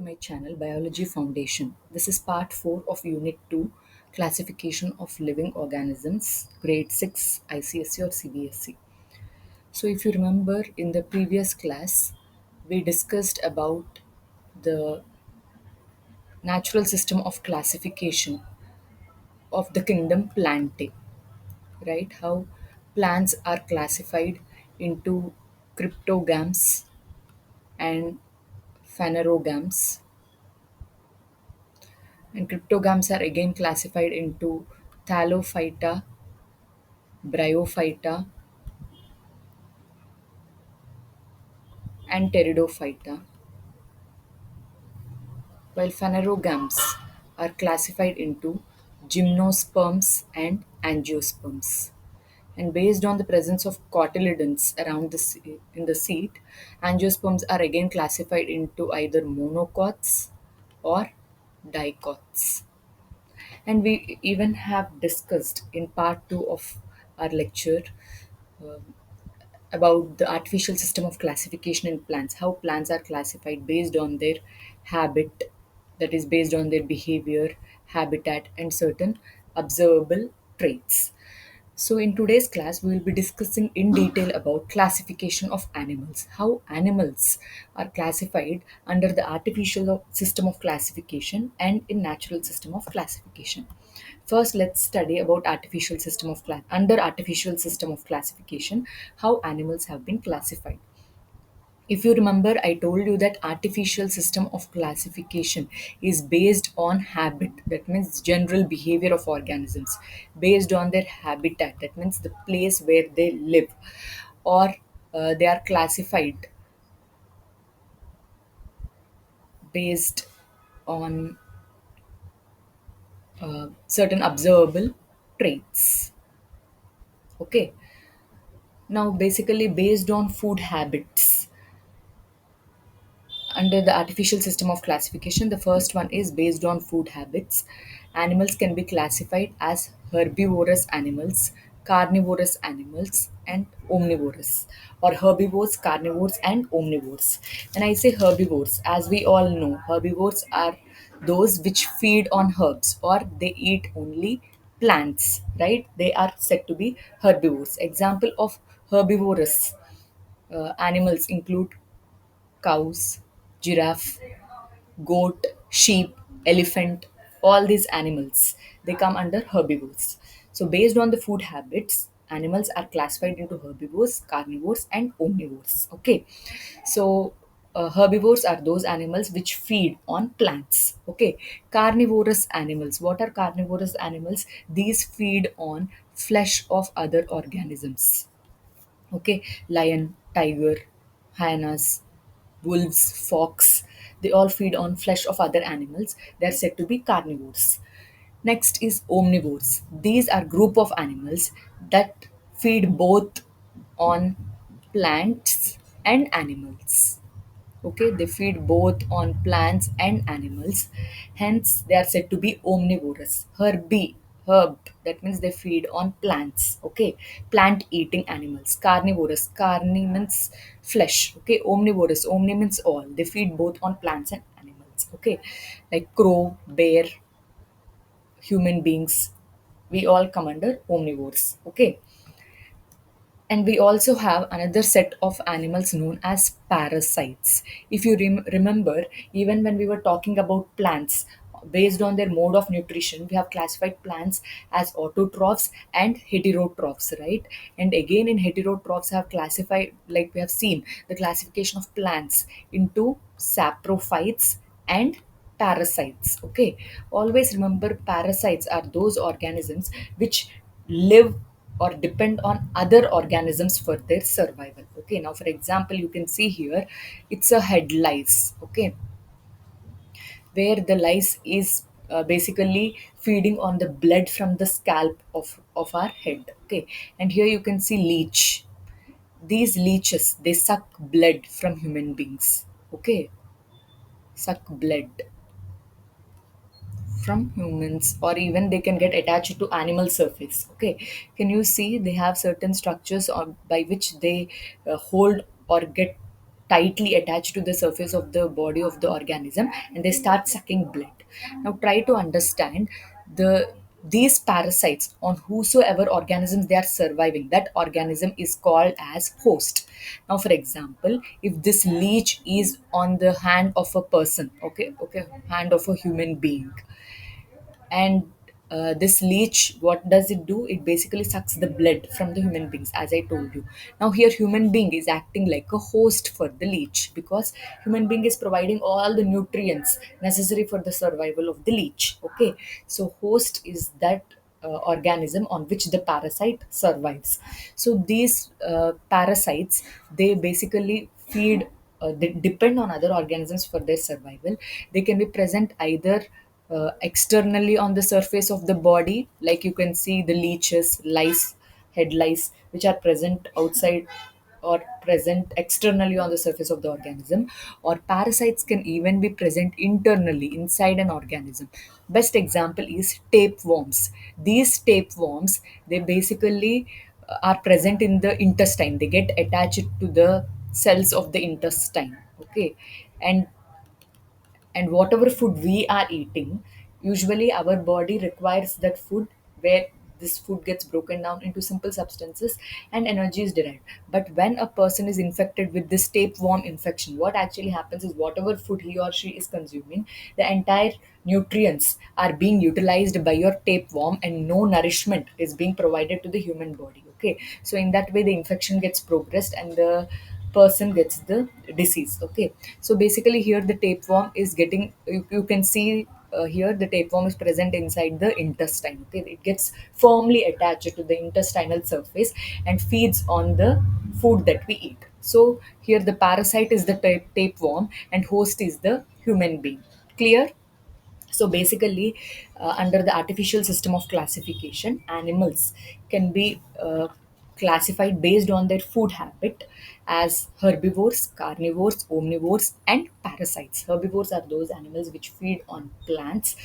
my channel Biology Foundation. This is part 4 of Unit 2 Classification of Living Organisms, Grade 6 ICSE or CBSE. So, if you remember in the previous class, we discussed about the natural system of classification of the kingdom Plantae, right? How plants are classified into cryptogams and phanerogams, and cryptogams are again classified into Thallophyta, Bryophyta, and Pteridophyta, while phanerogams are classified into gymnosperms and angiosperms. And based on the presence of cotyledons around in the seed, angiosperms are again classified into either monocots or dicots. And we even have discussed in part 2 of our lecture about the artificial system of classification in plants, how plants are classified based on their habit, that is, based on their behavior, habitat, and certain observable traits. So, in today's class, we will be discussing in detail about classification of animals, how animals are classified under the artificial system of classification and in natural system of classification. First, let's study about under artificial system of classification, how animals have been classified. If you remember, I told you that artificial system of classification is based on habit, that means general behavior of organisms, based on their habitat, that means the place where they live, or they are classified based on certain observable traits. Okay, now basically based on food habits. Under the artificial system of classification, the first one is based on food habits. Animals can be classified as herbivorous animals, carnivorous animals, and omnivorous, or herbivores, carnivores, and omnivores. When I say herbivores, as we all know, herbivores are those which feed on herbs or they eat only plants, right? They are said to be herbivores. Example of herbivorous animals include cows, giraffe, goat, sheep, elephant, all these animals, they come under herbivores. So, based on the food habits, animals are classified into herbivores, carnivores, and omnivores. Okay, so herbivores are those animals which feed on plants. Okay, carnivorous animals. What are carnivorous animals? These feed on flesh of other organisms. Okay, lion, tiger, hyenas, wolves, fox, they all feed on flesh of other animals. They're said to be carnivores. Next is omnivores. These are group of animals that feed both on plants and animals. Okay, they feed both on plants and animals, hence they are said to be omnivorous. Herb, that means they feed on plants. Okay, plant eating animals. Carnivorous, carni means flesh. Okay, omnivorous, omni means all, they feed both on plants and animals. Okay, like crow, bear, human beings, we all come under omnivores. Okay, and we also have another set of animals known as parasites. If you remember, even when we were talking about plants, based on their mode of nutrition, we have classified plants as autotrophs and heterotrophs, right? And again, in heterotrophs, have classified, like we have seen, the classification of plants into saprophytes and parasites. Okay, always remember, parasites are those organisms which live or depend on other organisms for their survival. Okay, now for example, you can see here, it's a head lice. Okay, where the lice is basically feeding on the blood from the scalp of our head. Okay, and here you can see leech. These leeches, they suck blood from human beings. Okay, suck blood from humans, or even they can get attached to animal surface. Okay, can you see they have certain structures by which they hold or get tightly attached to the surface of the body of the organism, and they start sucking blood. Now try to understand the these parasites on whosoever organisms they are surviving, that organism is called as host. Now for example, if this leech is on the hand of a person, okay, hand of a human being, and this leech, what does it do? It basically sucks the blood from the human beings, as I told you. Now here human being is acting like a host for the leech, because human being is providing all the nutrients necessary for the survival of the leech. Okay, so host is that organism on which the parasite survives. So these parasites, they basically feed, they depend on other organisms for their survival. They can be present either externally on the surface of the body, like you can see the leeches, lice, head lice, which are present outside or present externally on the surface of the organism, or parasites can even be present internally inside an organism. Best example is tapeworms. These tapeworms, they basically are present in the intestine. They get attached to the cells of the intestine. Okay, and whatever food we are eating, usually our body requires that food, where this food gets broken down into simple substances and energy is derived. But when a person is infected with this tapeworm infection, what actually happens is whatever food he or she is consuming, the entire nutrients are being utilized by your tapeworm and no nourishment is being provided to the human body. Okay, so in that way the infection gets progressed and the person gets the disease. Okay, so basically here the tapeworm is getting, you can see here the tapeworm is present inside the intestine. Okay, it gets firmly attached to the intestinal surface and feeds on the food that we eat. So here the parasite is the tapeworm and host is the human being. Clear? So basically, under the artificial system of classification, animals can be classified based on their food habit as herbivores, carnivores, omnivores, and parasites. Herbivores are those animals which feed on plants.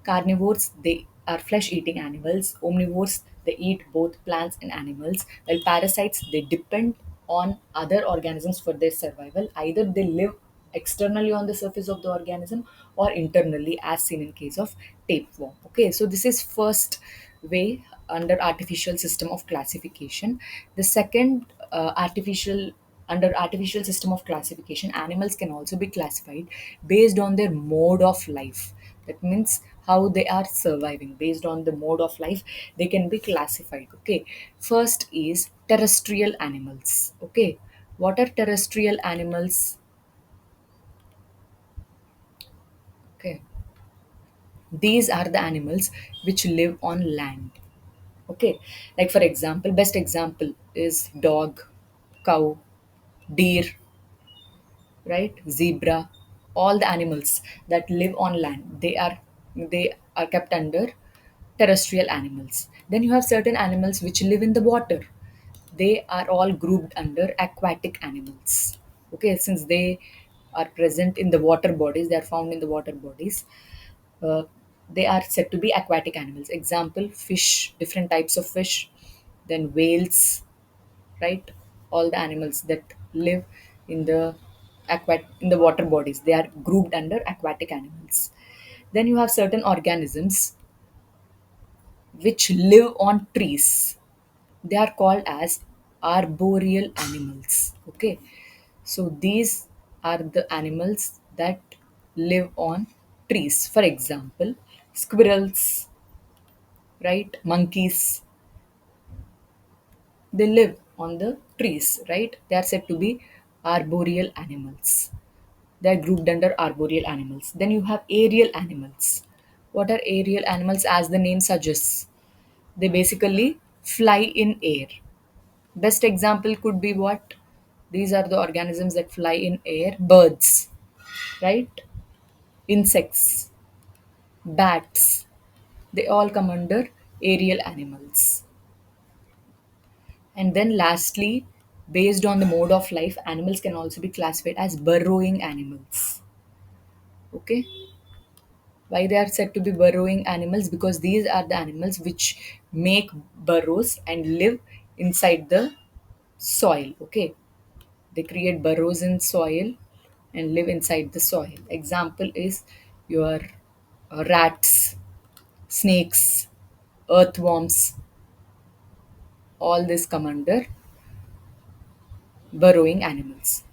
Carnivores, they are flesh eating animals. Omnivores, they eat both plants and animals. While parasites, they depend on other organisms for their survival. Either they live externally on the surface of the organism or internally, as seen in case of tapeworm. Okay, so this is first way under artificial system of classification. The second artificial under artificial system of classification, animals can also be classified based on their mode of life. That means how they are surviving. Based on the mode of life, they can be classified. Okay, first is terrestrial animals. Okay, what are terrestrial animals? Okay, these are the animals which live on land. Okay, like for example, best example is dog, cow, deer, right, zebra. All the animals that live on land, they are kept under terrestrial animals. Then you have certain animals which live in the water. They are all grouped under aquatic animals. Okay, since they are present in the water bodies, they are found in the water bodies, uh, they are said to be aquatic animals. Example, fish, different types of fish, then whales, right? All the animals that live in the in the water bodies, they are grouped under aquatic animals. Then you have certain organisms which live on trees. They are called as arboreal animals. Okay, so these are the animals that live on trees. For example, squirrels, right? Monkeys, they live on the trees, right? They are said to be arboreal animals. They are grouped under arboreal animals. Then you have aerial animals. What are aerial animals? As the name suggests, they basically fly in air. Best example could be what? These are the organisms that fly in air. Birds, right? Insects, bats, they all come under aerial animals. And then lastly, based on the mode of life, animals can also be classified as burrowing animals. Okay, why they are said to be burrowing animals? Because these are the animals which make burrows and live inside the soil. Okay, They create burrows in soil and live inside the soil. Example is your rats, snakes, earthworms, all this come under burrowing animals.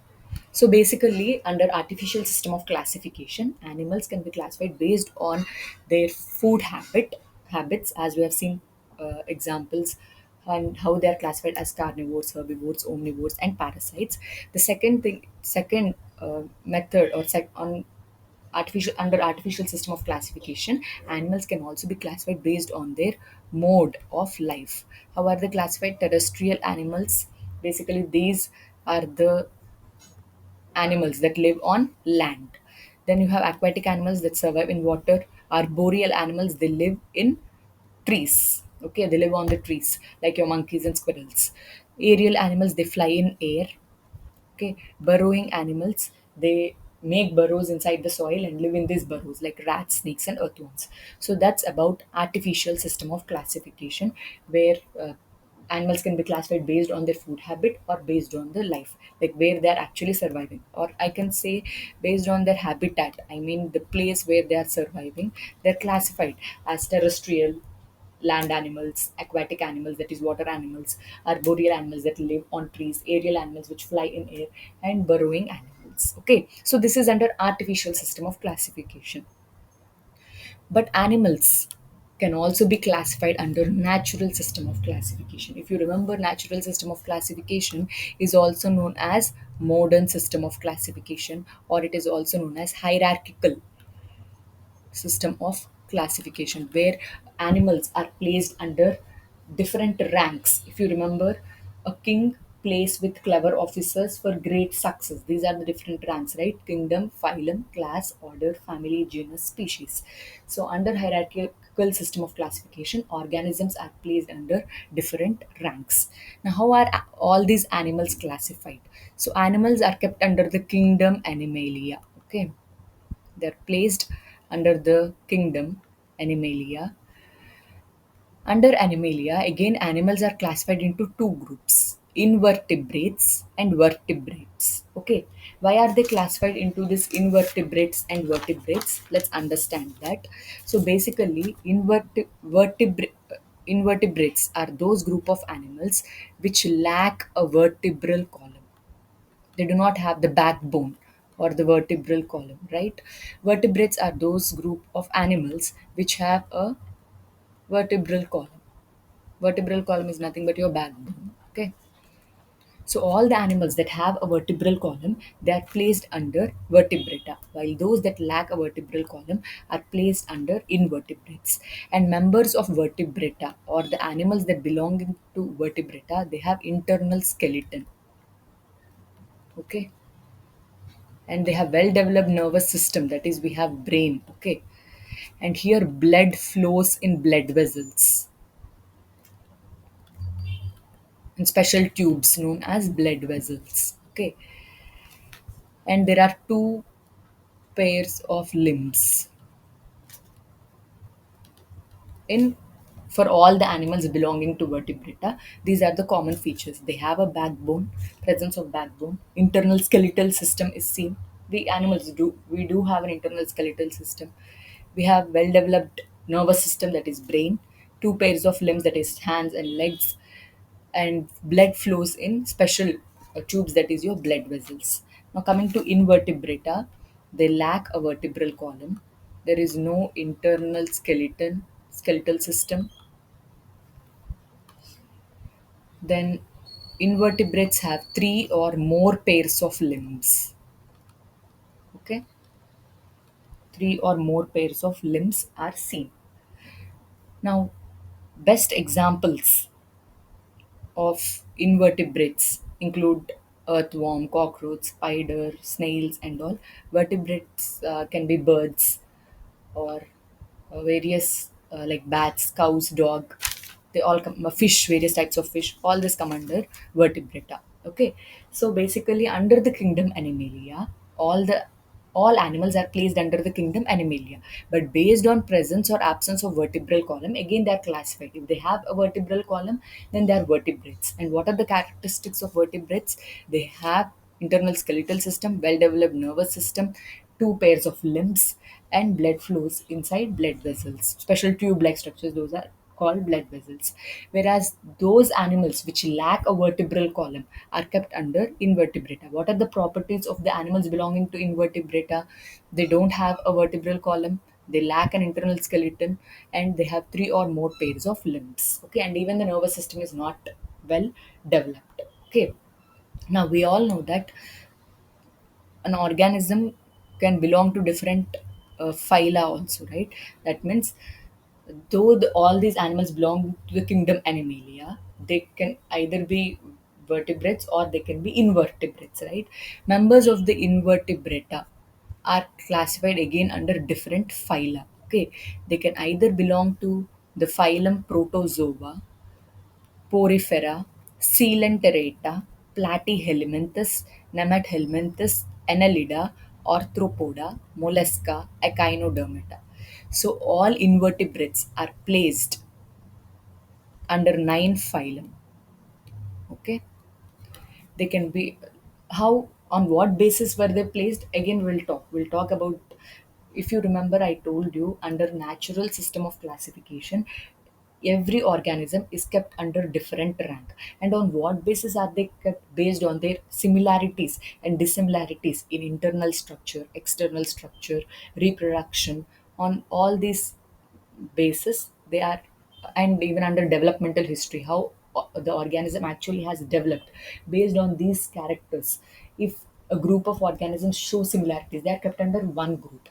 So basically, under artificial system of classification, animals can be classified based on their food habits, as we have seen examples, and how they are classified as carnivores, herbivores, omnivores, and parasites. The second method or on artificial under artificial system of classification, animals can also be classified based on their mode of life. How are they classified? Terrestrial animals, basically these are the animals that live on land. Then you have aquatic animals that survive in water. Arboreal animals, they live in trees. Okay, they live on the trees, like your monkeys and squirrels. Aerial animals, they fly in air. Okay, burrowing animals, they make burrows inside the soil and live in these burrows, like rats, snakes, and earthworms. So that's about artificial system of classification, where animals can be classified based on their food habit or based on the life, like where they're actually surviving, or I can say based on their habitat. I mean the place where they are surviving, they're classified as terrestrial, land animals, aquatic animals, that is water animals, arboreal animals that live on trees, aerial animals which fly in air, and burrowing animals. Okay, so this is under artificial system of classification. But animals can also be classified under natural system of classification. If you remember, natural system of classification is also known as modern system of classification, or it is also known as hierarchical system of classification, where animals are placed under different ranks. If you remember, a king placed with clever officers for great success. These are the different ranks, right? Kingdom, phylum, class, order, family, genus, species. So under hierarchical system of classification, organisms are placed under different ranks. Now how are all these animals classified? So animals are kept under the kingdom Animalia. Okay, they're placed under the kingdom Animalia. Under Animalia, again, animals are classified into two groups, invertebrates and vertebrates. Okay, why are they classified into this invertebrates and vertebrates? Let's understand that. So, basically, invertebrates are those group of animals which lack a vertebral column. They do not have the backbone or the vertebral column, right? Vertebrates are those group of animals which have a vertebral column. Vertebral column is nothing but your backbone. Okay, so all the animals that have a vertebral column, they are placed under vertebrata, while those that lack a vertebral column are placed under invertebrates. And members of vertebrata, or the animals that belong to vertebrata, they have internal skeleton. Okay, and they have well developed nervous system, that is we have brain. Okay, and here blood flows in blood vessels in special tubes known as blood vessels. Okay, and there are two pairs of limbs in for all the animals belonging to vertebrata. These are the common features: they have a backbone, presence of backbone, internal skeletal system is seen. We do have an internal skeletal system. We have well developed nervous system, that is brain, two pairs of limbs, that is hands and legs, and blood flows in special tubes, that is your blood vessels. Now coming to invertebrata, they lack a vertebral column. There is no internal skeletal system. Then invertebrates have three or more pairs of limbs. Okay, three or more pairs of limbs are seen. Now, best examples of invertebrates include earthworm, cockroach, spider, snails, and all. Vertebrates can be birds or various like bats, cows, dog. They all come, fish, various types of fish. All this come under vertebrata. Okay, so basically under the kingdom Animalia, all the all animals are placed under the kingdom Animalia, but based on presence or absence of vertebral column, again they are classified. If they have a vertebral column, then they are vertebrates. And what are the characteristics of vertebrates? They have internal skeletal system, well developed nervous system, two pairs of limbs, and blood flows inside blood vessels. Special tube like structures, those are called blood vessels. Whereas those animals which lack a vertebral column are kept under invertebrata. What are the properties of the animals belonging to invertebrata? They don't have a vertebral column, they lack an internal skeleton, and they have three or more pairs of limbs. Okay, and even the nervous system is not well developed. Okay, now we all know that an organism can belong to different phyla also, right? That means though all these animals belong to the kingdom Animalia, they can either be vertebrates or they can be invertebrates, right? Members of the invertebrata are classified again under different phyla. Okay, they can either belong to the phylum Protozoa, Porifera, Coelenterata, Platyhelminthes, Nemathelminthes, Annelida, Arthropoda, Mollusca, Echinodermata. So all invertebrates are placed under nine phylum. Okay, they can be how on what basis were they placed? Again, we'll talk about. If you remember, I told you under natural system of classification, every organism is kept under different rank, and on what basis are they kept? Based on their similarities and dissimilarities in internal structure, external structure, reproduction. On all these basis they are, and even under developmental history, how the organism actually has developed. Based on these characters, if a group of organisms show similarities, they are kept under one group.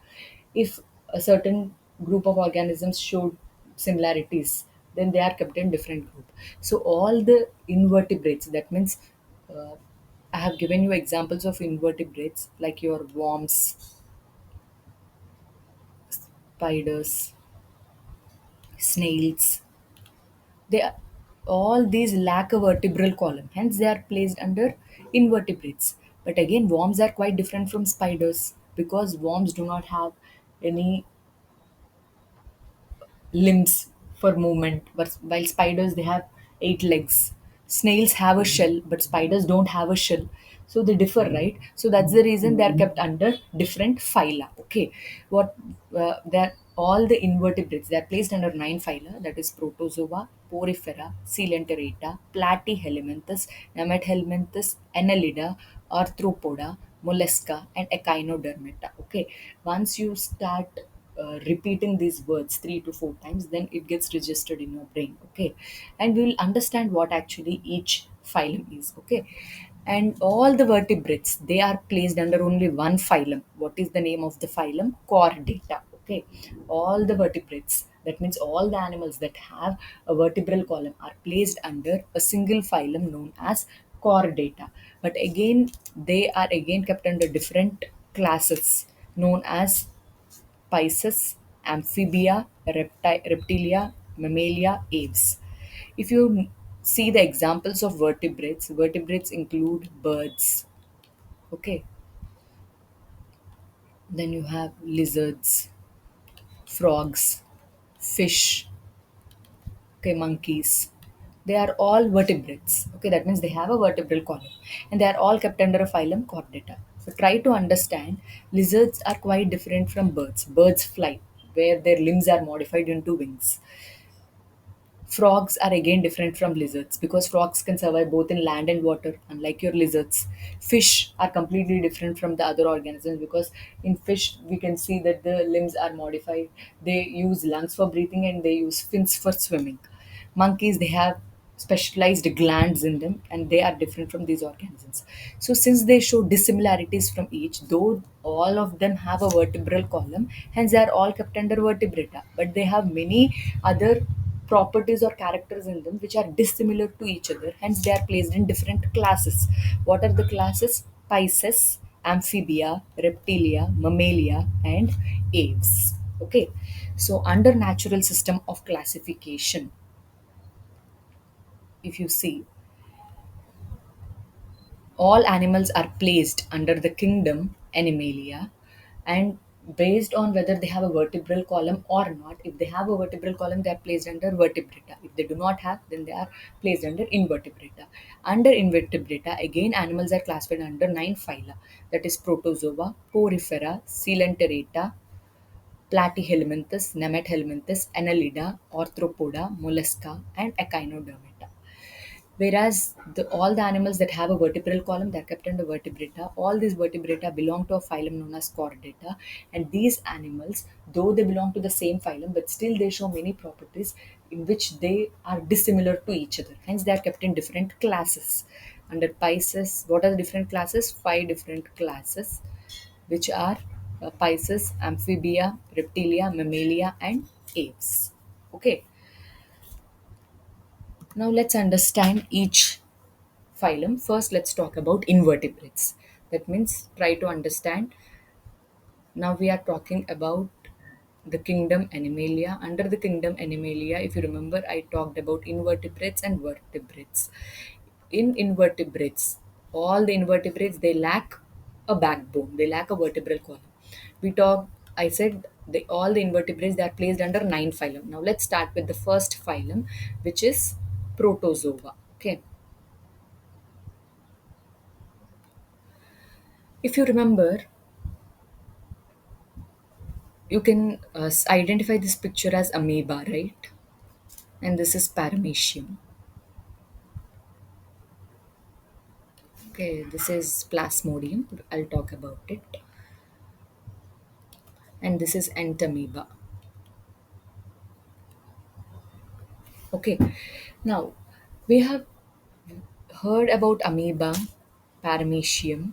If a certain group of organisms show similarities, then they are kept in different group. So all the invertebrates, that means, uh, I have given you examples of invertebrates like your worms, spiders, snails. They are, all these lack a vertebral column, hence they are placed under invertebrates. But again, worms are quite different from spiders because worms do not have any limbs for movement, but while spiders they have eight legs. Snails have a shell, but spiders don't have a shell. So they differ, right? So that's the reason they are kept under different phyla. Okay, what they're all the invertebrates. They are placed under nine phyla. That is Protozoa, Porifera, Coelenterata, Platyhelminthes, Nemathelminthes, Annelida, Arthropoda, Mollusca, and Echinodermata. Okay, once you start repeating these words three to four times, then it gets registered in your brain. Okay, and we will understand what actually each phylum is. Okay, and all the vertebrates, they are placed under only one phylum. What is the name of the phylum? Chordata. Okay, all the vertebrates, that means all the animals that have a vertebral column, are placed under a single phylum known as Chordata. But again, they are again kept under different classes known as Pisces, Amphibia, Reptilia, Mammalia, Aves. If you see the examples of vertebrates, vertebrates include birds, okay, then you have lizards, frogs, fish, okay, monkeys. They are all vertebrates. Okay, that means they have a vertebral column and they are all kept under a phylum Chordata. So try to understand, lizards are quite different from birds. Birds fly, where their limbs are modified into wings. Frogs are again different from lizards because frogs can survive both in land and water, unlike your lizards. Fish are completely different from the other organisms because in fish we can see that the limbs are modified. They use lungs for breathing and they use fins for swimming. Monkeys, they have specialized glands in them and they are different from these organisms. So since they show dissimilarities from each, though all of them have a vertebral column, hence they are all kept under vertebrata, but they have many other properties or characters in them which are dissimilar to each other, hence they are placed in different classes. What are the classes? Pisces, Amphibia, Reptilia, Mammalia, and Aves. Okay, so under natural system of classification, if you see, all animals are placed under the kingdom Animalia, and based on whether they have a vertebral column or not. If they have a vertebral column, they are placed under vertebrata. If they do not have, then they are placed under invertebrata. Under invertebrata, again, animals are classified under nine phyla, that is Protozoa, Porifera, Coelenterata, Platyhelminthes, Nemathelminthes, Annelida, Arthropoda, Mollusca, and Echinodermata. Whereas all the animals that have a vertebral column, they're kept under vertebrata. All these vertebrata belong to a phylum known as Chordata. And these animals, though they belong to the same phylum, but still they show many properties in which they are dissimilar to each other. Hence, they are kept in different classes. Under Pisces, what are the different classes? Five different classes, which are Pisces, Amphibia, Reptilia, Mammalia, and Aves. Okay, now let's understand each phylum. First, let's talk about invertebrates. That means try to understand. Now we are talking about the kingdom Animalia. Under the kingdom Animalia, if you remember, I talked about invertebrates and vertebrates. In invertebrates, all the invertebrates, they lack a backbone. They lack a vertebral column. We talk. I said all the invertebrates, they are placed under nine phylum. Now let's start with the first phylum, which is Protozoa. Okay. If you remember, you can identify this picture as amoeba, right? And this is paramecium. Okay, this is plasmodium. I'll talk about it. And this is entamoeba. Okay, now we have heard about amoeba, paramecium,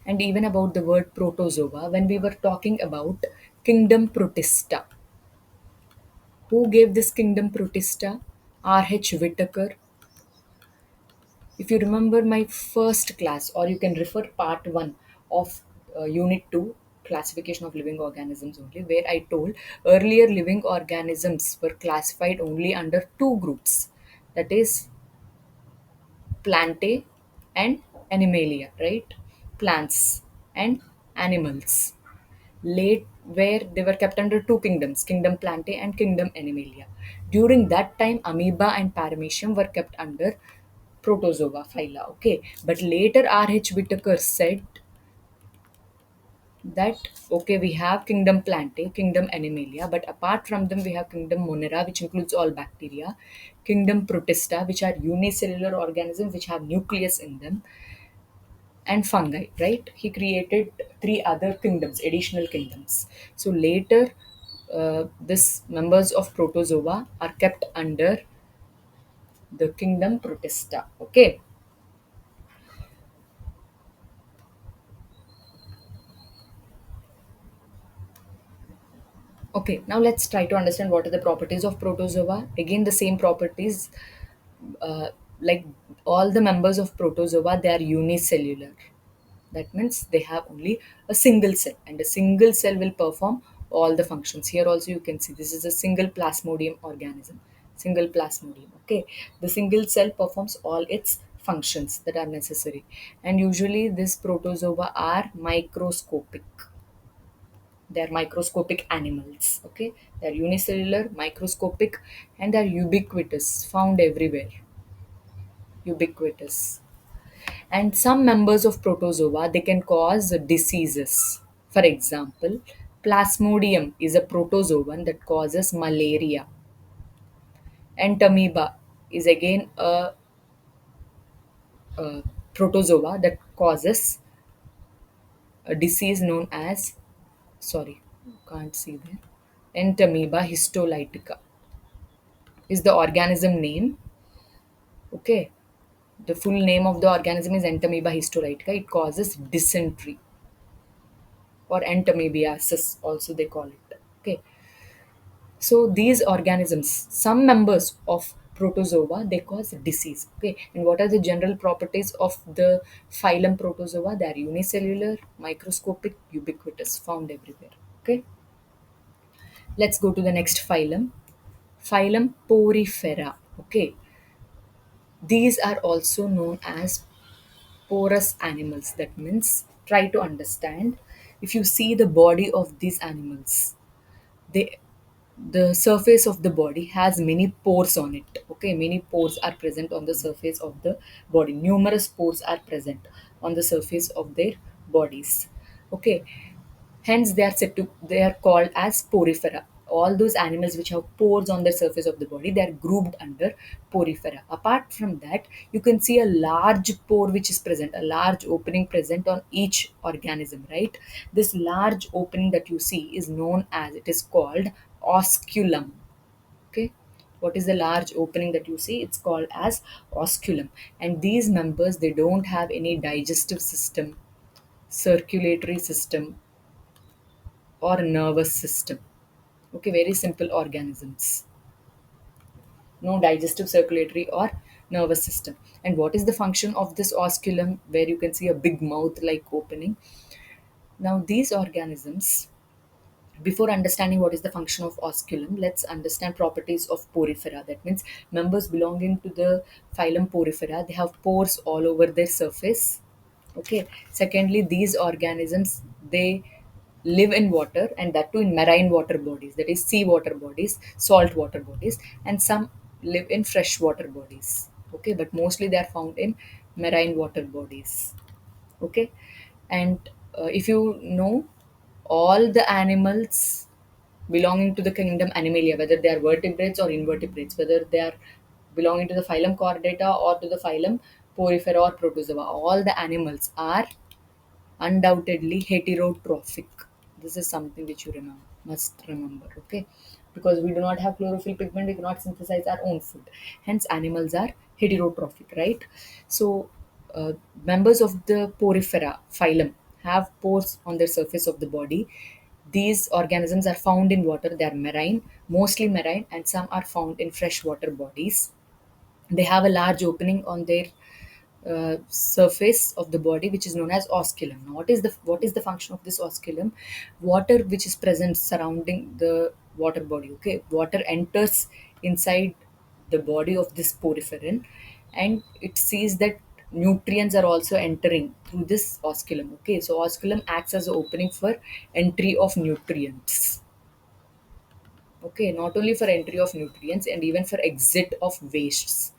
and even about the word protozoa when we were talking about kingdom protista. Who gave this kingdom protista? R.H. Whitaker. If you remember my first class, or you can refer part 1 of unit 2, classification of living organisms only, where I told earlier living organisms were classified only under two groups, that is plantae and animalia, right? Plants and animals. Late, where they were kept under two kingdoms, kingdom plantae and kingdom animalia. During that time, amoeba and paramecium were kept under protozoa phyla. Okay, but later R.H. Whitaker said that okay, we have kingdom plantae, kingdom animalia, but apart from them we have kingdom monera, which includes all bacteria, kingdom protista, which are unicellular organisms which have nucleus in them, and fungi, right? He created three other kingdoms, additional kingdoms. So later, this members of protozoa are kept under the kingdom protista. Okay. Okay, now let's try to understand what are the properties of protozoa. Again, the same properties, uh, like all the members of protozoa, they are unicellular. That means they have only a single cell, and a single cell will perform all the functions. Here also you can see this is a single plasmodium organism. Single plasmodium. Okay, the single cell performs all its functions that are necessary, and usually these protozoa are microscopic. They are microscopic animals. Okay, they are unicellular, microscopic, and they are ubiquitous, found everywhere. Ubiquitous. And some members of protozoa, they can cause diseases. For example, plasmodium is a protozoan that causes malaria. Entamoeba is again a protozoa that causes a disease known as, sorry, can't see there, Entamoeba histolytica is the organism name. Okay, the full name of the organism is Entamoeba histolytica. It causes dysentery or entamoebiasis, also they call it. Okay, so these organisms, some members of protozoa, they cause disease. Okay, and what are the general properties of the phylum Protozoa? They are unicellular, microscopic, ubiquitous, found everywhere. Okay, let's go to the next phylum. Phylum Porifera. Okay, these are also known as porous animals. That means, try to understand. If you see the body of these animals, they the surface of the body has many pores on it. Okay, many pores are present on the surface of the body. Numerous pores are present on the surface of their bodies. Okay, hence they are called as porifera. All those animals which have pores on the surface of the body, they are grouped under porifera. Apart from that, you can see a large pore which is present, a large opening present on each organism, right? This large opening that you see is known as, it is called osculum. Okay, what is the large opening that you see? It's called as osculum. And these members, they don't have any digestive system, circulatory system, or nervous system. Okay, very simple organisms. No digestive, circulatory, or nervous system. And what is the function of this osculum, where you can see a big mouth like opening? Now, these organisms, before understanding what is the function of osculum, let's understand properties of porifera. That means members belonging to the phylum Porifera, they have pores all over their surface. Okay. Secondly, these organisms, they live in water, and that too in marine water bodies, that is sea water bodies, salt water bodies, and some live in freshwater bodies. Okay, but mostly they are found in marine water bodies. Okay, and if you know, all the animals belonging to the kingdom Animalia, whether they are vertebrates or invertebrates, whether they are belonging to the phylum Chordata or to the phylum Porifera or Protozoa, all the animals are undoubtedly heterotrophic. This is something which you must remember, okay? Because we do not have chlorophyll pigment, we cannot synthesize our own food. Hence, animals are heterotrophic, right? So, uh, members of the Porifera phylum have pores on their surface of the body. These organisms are found in water, they are marine, mostly marine, and some are found in freshwater bodies. They have a large opening on their surface of the body, which is known as osculum. Now, what is the function of this osculum? Water which is present surrounding the water body. Okay, water enters inside the body of this poriferan, and it sees that nutrients are also entering through this osculum. Okay, so osculum acts as an opening for entry of nutrients. Okay, not only for entry of nutrients and even for exit of wastes.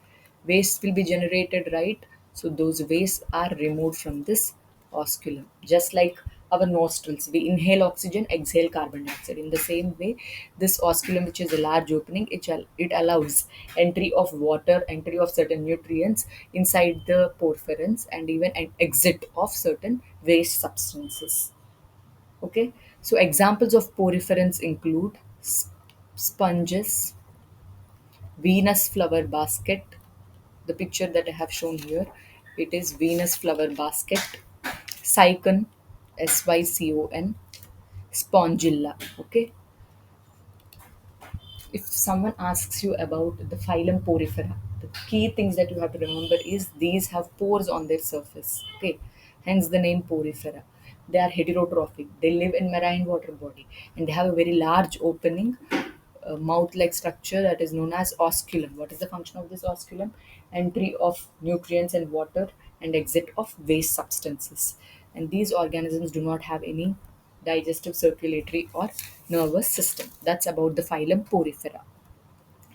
Wastes will be generated, right? So those wastes are removed from this osculum. Just like our nostrils, we inhale oxygen, exhale carbon dioxide. In the same way, this osculum, which is a large opening, it allows entry of water, entry of certain nutrients inside the porphyrins, and even an exit of certain waste substances. Okay, so examples of poriferans include sponges, Venus flower basket. The picture that I have shown here, it is Venus flower basket. Sycon, Sycon, Spongilla. Okay, if someone asks you about the phylum Porifera, the key things that you have to remember is these have pores on their surface. Okay, hence the name Porifera. They are heterotrophic. They live in marine water body, and they have a very large opening, mouth-like structure that is known as osculum. What is the function of this osculum? Entry of nutrients and water, and exit of waste substances. And these organisms do not have any digestive, circulatory, or nervous system. That's about the phylum Porifera.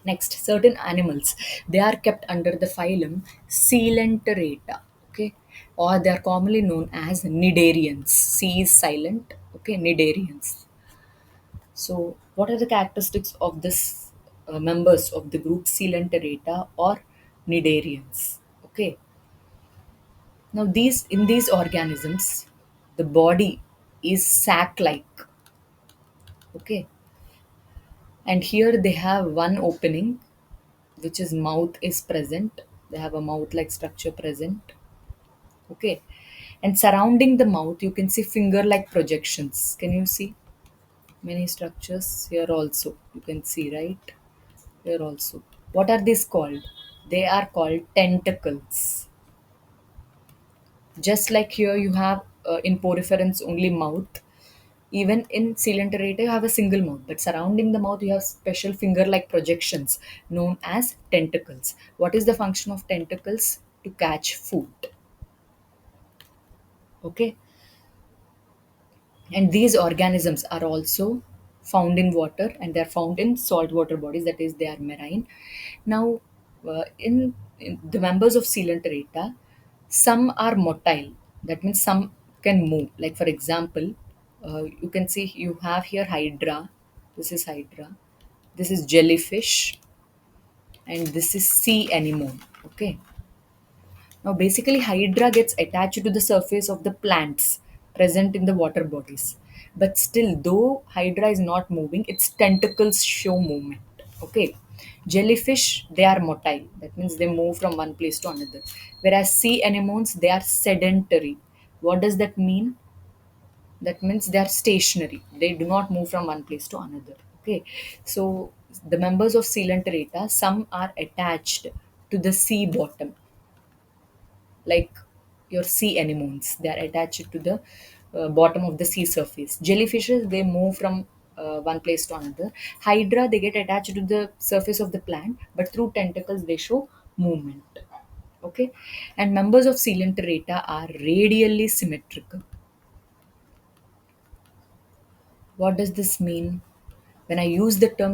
Next, certain animals, they are kept under the phylum Coelenterata, okay, or they are commonly known as Cnidarians. C is silent, okay, Cnidarians. So, what are the characteristics of this members of the group Coelenterata or Cnidarians? Okay, now these organisms, the body is sac-like, okay, and here they have one opening, which is mouth is present. They have a mouth like structure present. Okay, and surrounding the mouth you can see finger like projections. Can you see many structures here? Also you can see, right? Here also, what are these called? They are called tentacles. Just like here you have in poriferans only mouth, even in coelenterata you have a single mouth, but surrounding the mouth you have special finger like projections known as tentacles. What is the function of tentacles? To catch food. Okay, And these organisms are also found in water, and they're found in saltwater bodies, that is they are marine. Now, in the members of coelenterata, some are motile, that means some can move. Like for example, you can see you have here hydra, this is hydra, this is jellyfish, and this is sea anemone. Okay. Now, basically, Hydra gets attached to the surface of the plants present in the water bodies. But still, though Hydra is not moving, its tentacles show movement. Okay. Jellyfish, they are motile. That means they move from one place to another. Whereas sea anemones, they are sedentary. What does that mean? That means they are stationary. They do not move from one place to another. Okay. So, the members of Coelenterata, some are attached to the sea bottom, like your sea anemones. They are attached to the bottom of the sea surface. Jellyfishes, they move from one place to another. Hydra, they get attached to the surface of the plant, but through tentacles they show movement. Okay, and members of Coelenterata are radially symmetrical. What does this mean? When I use the term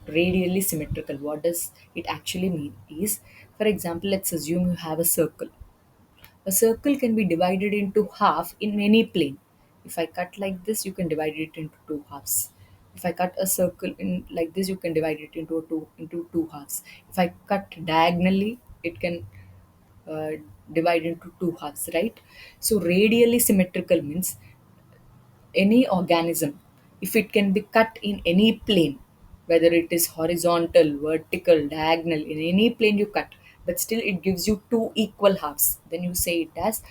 radially symmetrical, what does it actually mean? Is, for example, let's assume you have a circle. A circle can be divided into half in any plane. If I cut like this, you can divide it into two halves. If I cut a circle in like this, you can divide it into two halves. If I cut diagonally, it can uh, divide into two halves, right? So radially symmetrical means any organism, if it can be cut in any plane, whether it is horizontal, vertical, diagonal, in any plane you cut, but still it gives you two equal halves, then you say it as,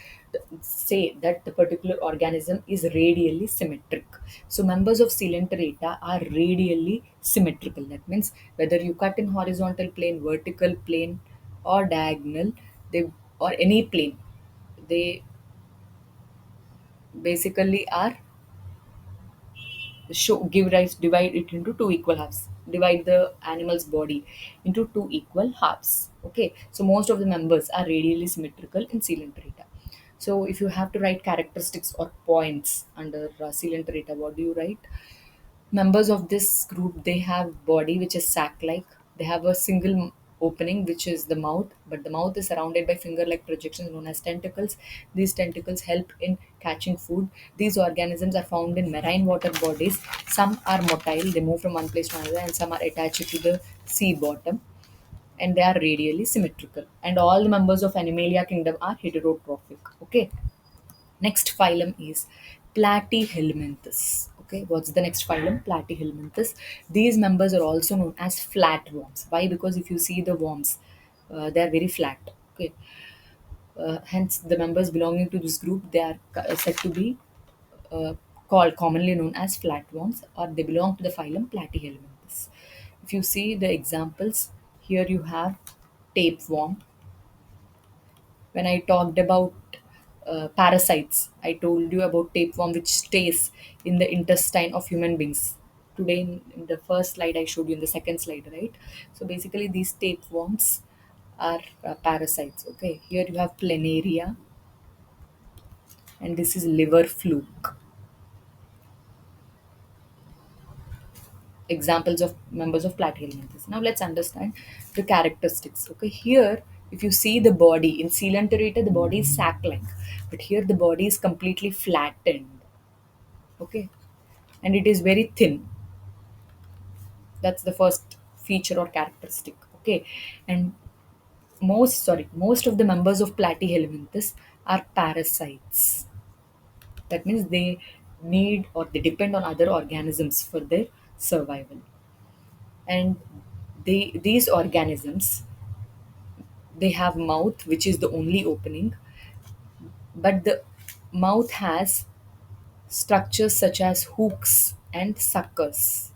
say that the particular organism is radially symmetric. So members of coelenterata are radially symmetrical. That means whether you cut in horizontal plane, vertical plane, or diagonal, they, or any plane, they basically are show give rise, divide it into two equal halves, divide the animal's body into two equal halves. Okay, so most of the members are radially symmetrical in coelenterata. So if you have to write characteristics or points under coelenterata, what do you write? Members of this group, they have body which is sac like. They have a single opening which is the mouth, but the mouth is surrounded by finger like projections known as tentacles. These tentacles help in catching food. These organisms are found in marine water bodies. Some are motile, they move from one place to another, and some are attached to the sea bottom, and they are radially symmetrical. And all the members of Animalia kingdom are heterotrophic. Okay. Next phylum is Platyhelminthes. Okay, what's the next phylum? Platyhelminthes. These members are also known as flatworms. Why? Because if you see the worms, they are very flat. Okay, hence the members belonging to this group, they are said to be uh, called commonly known as flatworms, or they belong to the phylum Platyhelminthes. If you see the examples, here you have tapeworm. When I talked about parasites, I told you about tapeworm, which stays in the intestine of human beings. Today, in the first slide, I showed you in the second slide, right? So basically, these tapeworms are parasites. Okay, here you have planaria, and this is liver fluke. Examples of members of platyhelminthes. Now let's understand the characteristics. Okay, here if you see the body in coelenterata, the body is sac-like, but here the body is completely flattened. Okay, and it is very thin. That's the first feature or characteristic. Okay, and most of the members of platyhelminthes are parasites. That means they need or they depend on other organisms for their survival. And these organisms, they have mouth which is the only opening, but the mouth has structures such as hooks and suckers.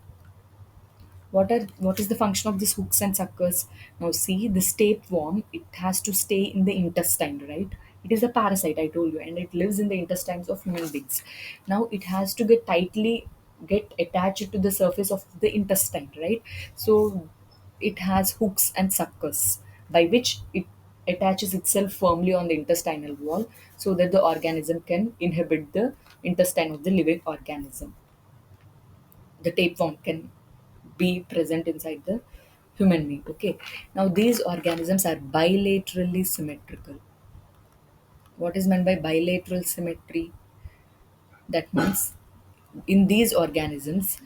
What is the function of these hooks and suckers? Now see, this tapeworm, it has to stay in the intestine, right? It is a parasite, I told you, and it lives in the intestines of human beings. Now it has to get attached to the surface of the intestine, right? So it has hooks and suckers by which it attaches itself firmly on the intestinal wall so that the organism can inhabit the intestine of the living organism. The tapeworm can be present inside the human being. Okay. Now these organisms are bilaterally symmetrical. What is meant by bilateral symmetry? That means in these organisms,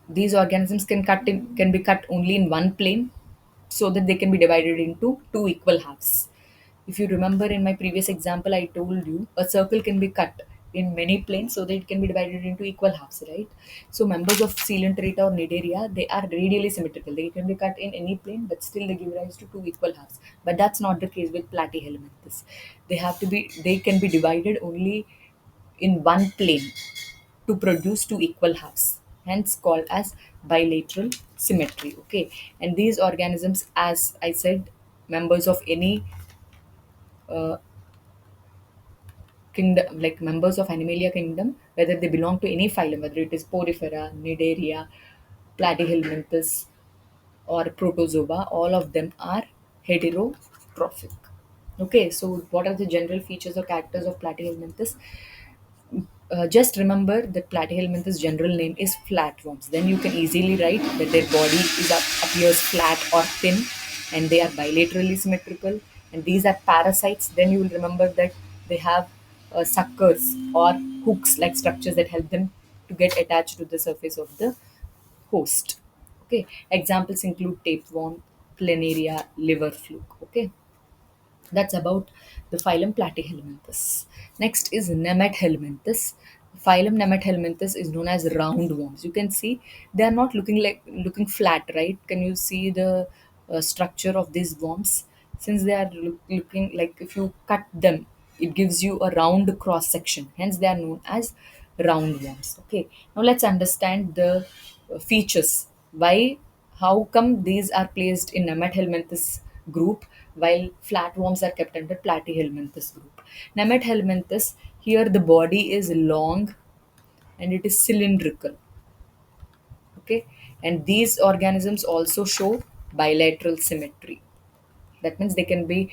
these organisms can be cut only in one plane so that they can be divided into two equal halves. If you remember in my previous example, I told you a circle can be cut in many planes so that it can be divided into equal halves, right? So members of coelenterata or nidaria, they are radially symmetrical. They can be cut in any plane, but still they give rise to two equal halves. But that's not the case with platyhelminthes. They can be divided only in one plane to produce two equal halves, hence called as bilateral symmetry. Okay, and these organisms, as I said, members of any uh, kingdom, like members of Animalia kingdom, whether they belong to any phylum, whether it is Porifera, Nidaria, Platyhelminthes, or Protozoa, all of them are heterotrophic. Okay, so what are the general features or characters of Platyhelminthes? Just remember that platyhelminthes' general name is flatworms. Then you can easily write that their body appears flat or thin, and they are bilaterally symmetrical. And these are parasites. Then you will remember that they have suckers or hooks like structures that help them to get attached to the surface of the host. Okay. Examples include tapeworm, planaria, liver fluke. Okay. That's about the phylum Platyhelminthes. Next is Nemathelminthes. Phylum Nemathelminthes is known as roundworms. You can see they are not looking flat, right? Can you see the structure of these worms? Since they are looking like, if you cut them, it gives you a round cross section. Hence, they are known as roundworms. Okay. Now let's understand the features. How come these are placed in Nemathelminthes group while flatworms are kept under Platyhelminthes group? Nemathelminthes, here the body is long and it is cylindrical. Okay, and these organisms also show bilateral symmetry. That means they can be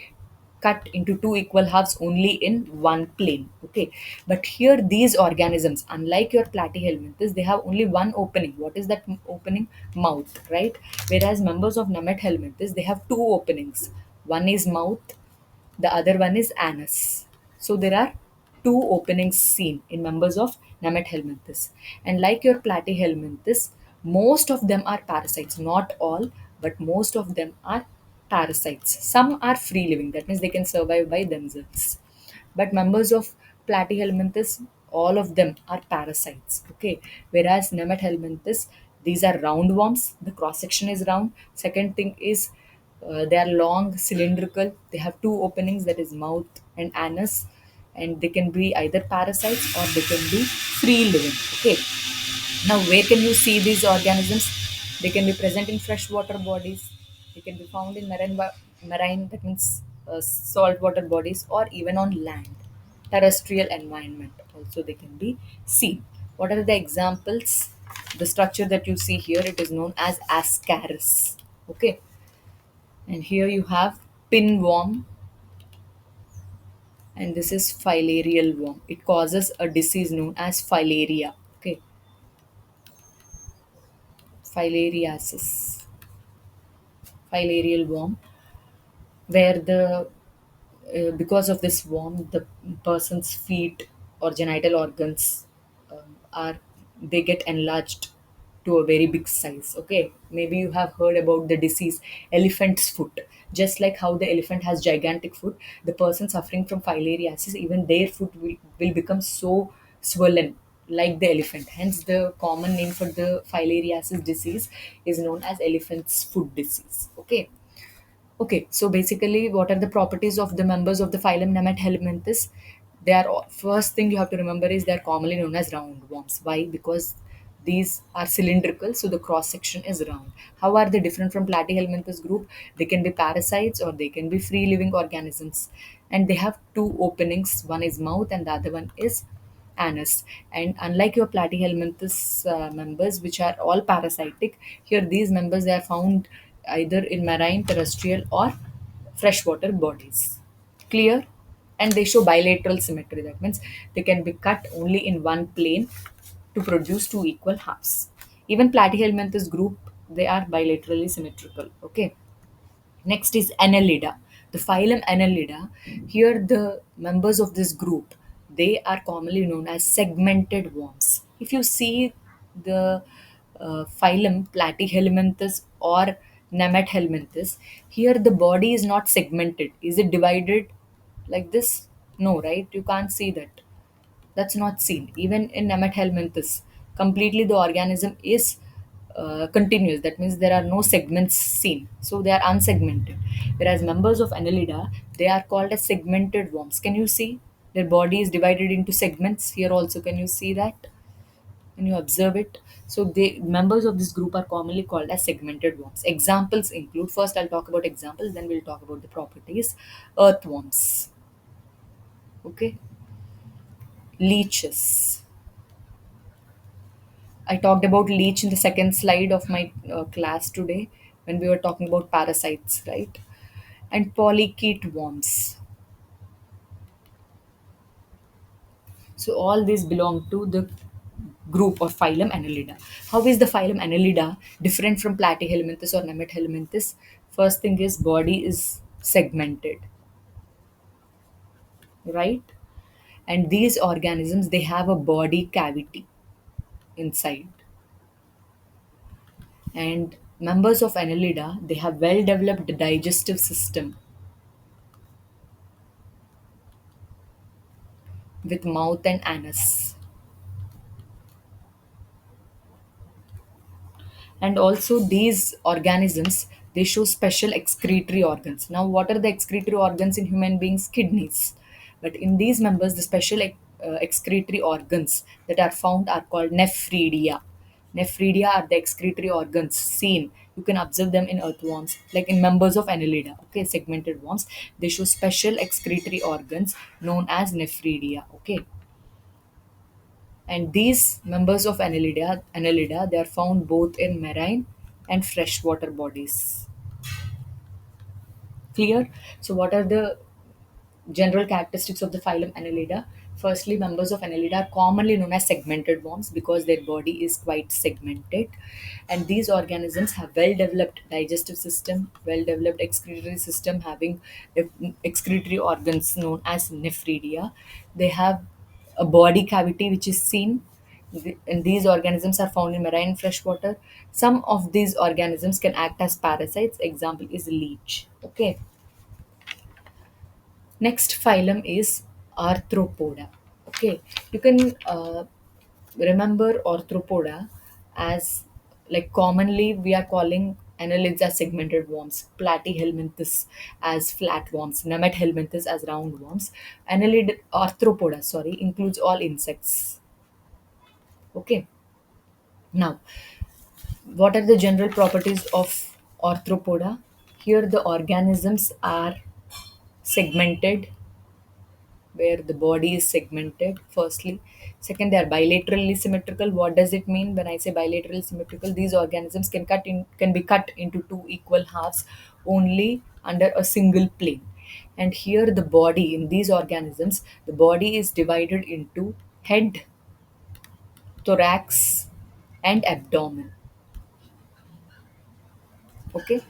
cut into two equal halves only in one plane. Okay, but here these organisms, unlike your platyhelminthes, they have only one opening. What is that opening? Mouth, right? Whereas members of nemathelminthes, they have two openings. One is mouth, the other one is anus. So there are two openings seen in members of Nemathelminthes. And like your Platyhelminthes, most of them are parasites. Not all, but most of them are parasites. Some are free living, that means they can survive by themselves. But members of Platyhelminthes, all of them are parasites. Okay, whereas Nemathelminthes, these are roundworms. The cross section is round. Second thing is they are long, cylindrical. They have two openings, that is mouth and anus, and they can be either parasites or they can be free living. Okay. Now, where can you see these organisms? They can be present in freshwater bodies. They can be found in marine, that means saltwater bodies, or even on land, terrestrial environment. Also, they can be seen. What are the examples? The structure that you see here, it is known as ascaris. Okay, and here you have pinworm, and this is filarial worm. It causes a disease known as filaria. Okay, filariasis, filarial worm, where the because of this worm, the person's feet or genital organs are they get enlarged to a very big size. Okay, maybe you have heard about the disease elephant's foot. Just like how the elephant has gigantic foot, the person suffering from filariasis, even their foot will become so swollen like the elephant. Hence the common name for the filariasis disease is known as elephant's foot disease. Okay. Okay, so basically, what are the properties of the members of the phylum Nemathelminthes? First thing you have to remember is they are commonly known as roundworms. Why? Because these are cylindrical, so the cross section is round. How are they different from Platyhelminthes group? They can be parasites or they can be free living organisms, and they have two openings. One is mouth, and the other one is anus. And unlike your platyhelminthes members, which are all parasitic, here these members they are found either in marine, terrestrial, or freshwater bodies. Clear? And they show bilateral symmetry. That means they can be cut only in one plane to produce two equal halves. Even platyhelminthes group, they are bilaterally symmetrical. Okay. Next is Annelida. The phylum Annelida. Here, the members of this group, they are commonly known as segmented worms. If you see the phylum Platyhelminthes or Nemathelminthes, here the body is not segmented. Is it divided like this? No, right? You can't see that. That's not seen. Even in Nemathelminthes, completely the organism is continuous. That means there are no segments seen. So they are unsegmented. Whereas members of Annelida, they are called as segmented worms. Can you see? Their body is divided into segments. Here also, can you see that? Can you observe it? So they members of this group are commonly called as segmented worms. Examples include, first I'll talk about examples, then we'll talk about the properties. Earthworms. Okay. Leeches. I talked about leech in the second slide of my class today when we were talking about parasites, right? And polychaete worms. So all these belong to the group or phylum Annelida. How is the phylum Annelida different from Platyhelminthes or Nemathelminthes? First thing is body is segmented, right? And these organisms, they have a body cavity inside. And members of Annelida, they have well developed digestive system with mouth and anus. And also these organisms, they show special excretory organs. Now what are the excretory organs in human beings? Kidneys. But in these members, the special excretory organs that are found are called nephridia. Nephridia are the excretory organs seen. You can observe them in earthworms, like in members of Annelida. Okay, segmented worms, they show special excretory organs known as nephridia. Okay. And these members of Annelida, they are found both in marine and freshwater bodies. Clear? So, what are the general characteristics of the phylum Annelida? Firstly, members of Annelida are commonly known as segmented worms because their body is quite segmented. And these organisms have well developed digestive system, well developed excretory system having excretory organs known as nephridia. They have a body cavity which is seen, and these organisms are found in marine and freshwater. Some of these organisms can act as parasites. Example is leech. Okay. Next phylum is Arthropoda. Okay, you can remember Arthropoda as, like, commonly we are calling annelids as segmented worms, Platyhelminthes as flat worms, Nemathelminthes as round worms. Annelid Arthropoda, sorry, includes all insects. Okay. Now, what are the general properties of Arthropoda? Here, the organisms are segmented, where the body is segmented, firstly. Second, they are bilaterally symmetrical. What does it mean when I say bilaterally symmetrical? These organisms can be cut into two equal halves only under a single plane. And here the body in these organisms, the body is divided into head, thorax, and abdomen. Okay.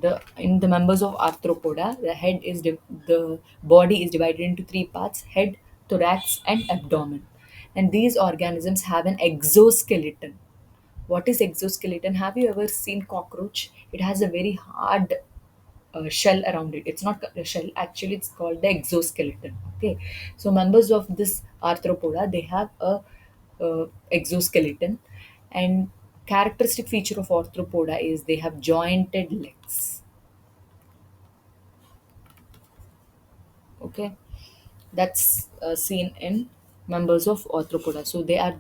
The in the members of Arthropoda, the body is divided into three parts: head, thorax, and abdomen. And these organisms have an exoskeleton. What is exoskeleton? Have you ever seen cockroach? It has a very hard shell around it. It's not a shell, actually it's called the exoskeleton. Okay. So members of this Arthropoda, they have a exoskeleton. And characteristic feature of Arthropoda is they have jointed legs. Okay. That's seen in members of Arthropoda. So they are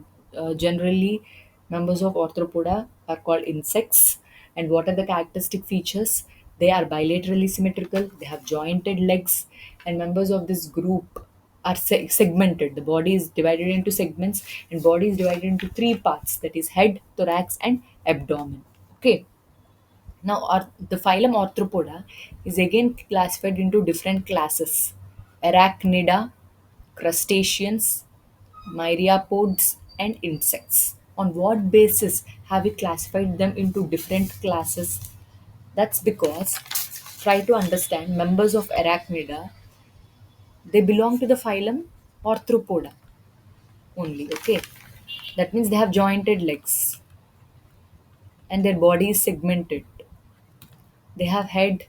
generally, members of Arthropoda are called insects. And what are the characteristic features? They are bilaterally symmetrical, they have jointed legs, and members of this group are segmented. The body is divided into segments, and body is divided into three parts, that is head, thorax, and abdomen. Okay. Now, the phylum Arthropoda is again classified into different classes: Arachnida, crustaceans, myriapods, and insects. On what basis have we classified them into different classes? That's because, try to understand, members of Arachnida, they belong to the phylum Arthropoda only, okay? That means they have jointed legs and their body is segmented. They have head,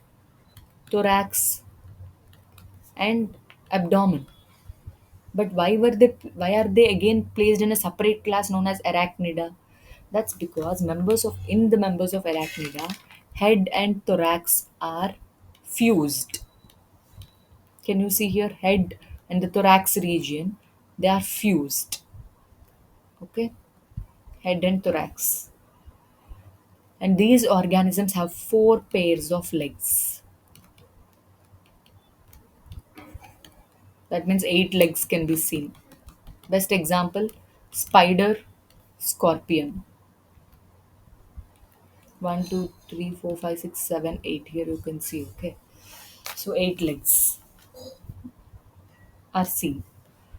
thorax, and abdomen. But why are they again placed in a separate class known as Arachnida? That's because the members of Arachnida, head and thorax are fused. Can you see here, head and the thorax region, they are fused. Okay, head and thorax. And these organisms have four pairs of legs. That means eight legs can be seen. Best example, spider, scorpion. One, two, three, four, five, six, seven, eight. Here you can see, okay. So eight legs are seen.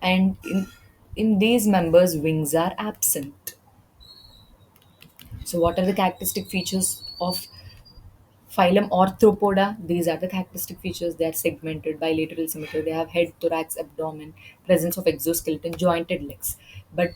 And in these members, wings are absent. So what are the characteristic features of phylum Arthropoda? These are the characteristic features. They are segmented, bilateral symmetry. They have head, thorax, abdomen, presence of exoskeleton, jointed legs. But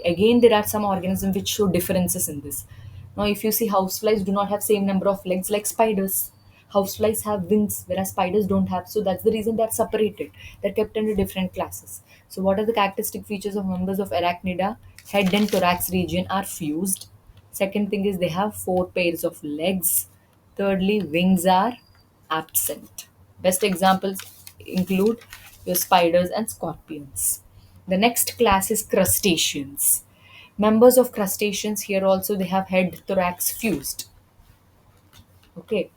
again, there are some organisms which show differences in this. Now, if you see, houseflies do not have same number of legs like spiders. Houseflies have wings, whereas spiders don't have. So that's the reason they're separated. They're kept under different classes. So what are the characteristic features of members of Arachnida? Head and thorax region are fused. Second thing is they have four pairs of legs. Thirdly, wings are absent. Best examples include your spiders and scorpions. The next class is crustaceans. Members of crustaceans, here also they have head, thorax fused. Okay.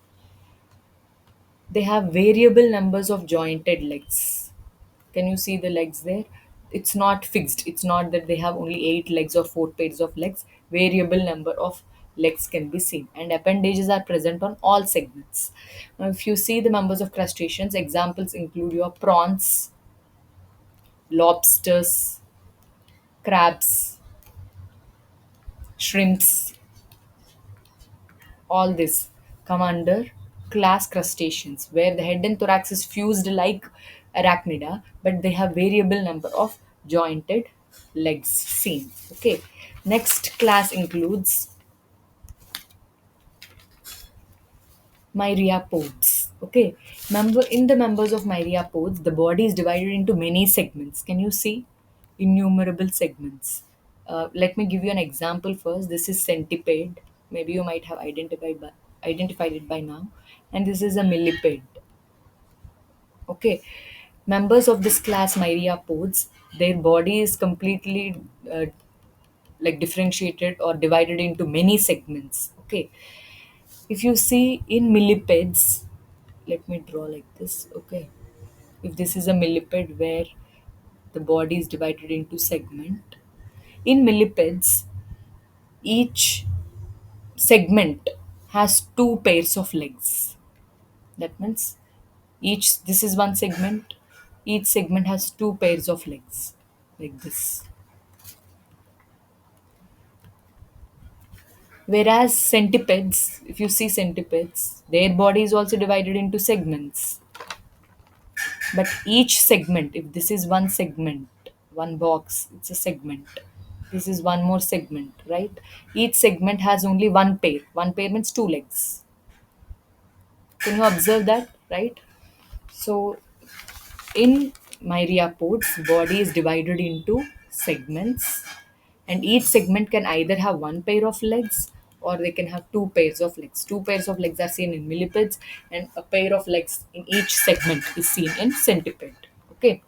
They have variable numbers of jointed legs. Can you see the legs there? It's not fixed. It's not that they have only eight legs or four pairs of legs. Variable number of legs can be seen, and appendages are present on all segments. Now, if you see the members of crustaceans, examples include your prawns, lobsters, crabs, shrimps. All this come under class crustaceans, where the head and thorax is fused like Arachnida, but they have variable number of jointed legs seen. Okay. Next class includes myriapods. Okay. Members of myriapods, the body is divided into many segments. Can you see? Innumerable segments. Let me give you an example first. This is centipede. Maybe you might have identified it by now. And this is a millipede. Okay. Members of this class, myriapods, their body is completely like differentiated or divided into many segments. Okay. If you see in millipedes, let me draw like this. Okay. If this is a millipede where the body is divided into segment, in millipedes, each segment has two pairs of legs. That means this is one segment, each segment has two pairs of legs, like this. Whereas centipedes, if you see centipedes, their body is also divided into segments. But each segment, if this is one segment, one box, it's a segment. This is one more segment, right? Each segment has only one pair. One pair means two legs. Can you observe that, right? So in myriapods, body is divided into segments, and each segment can either have one pair of legs or they can have two pairs of legs. Two pairs of legs are seen in millipedes, and a pair of legs in each segment is seen in centipede. Okay.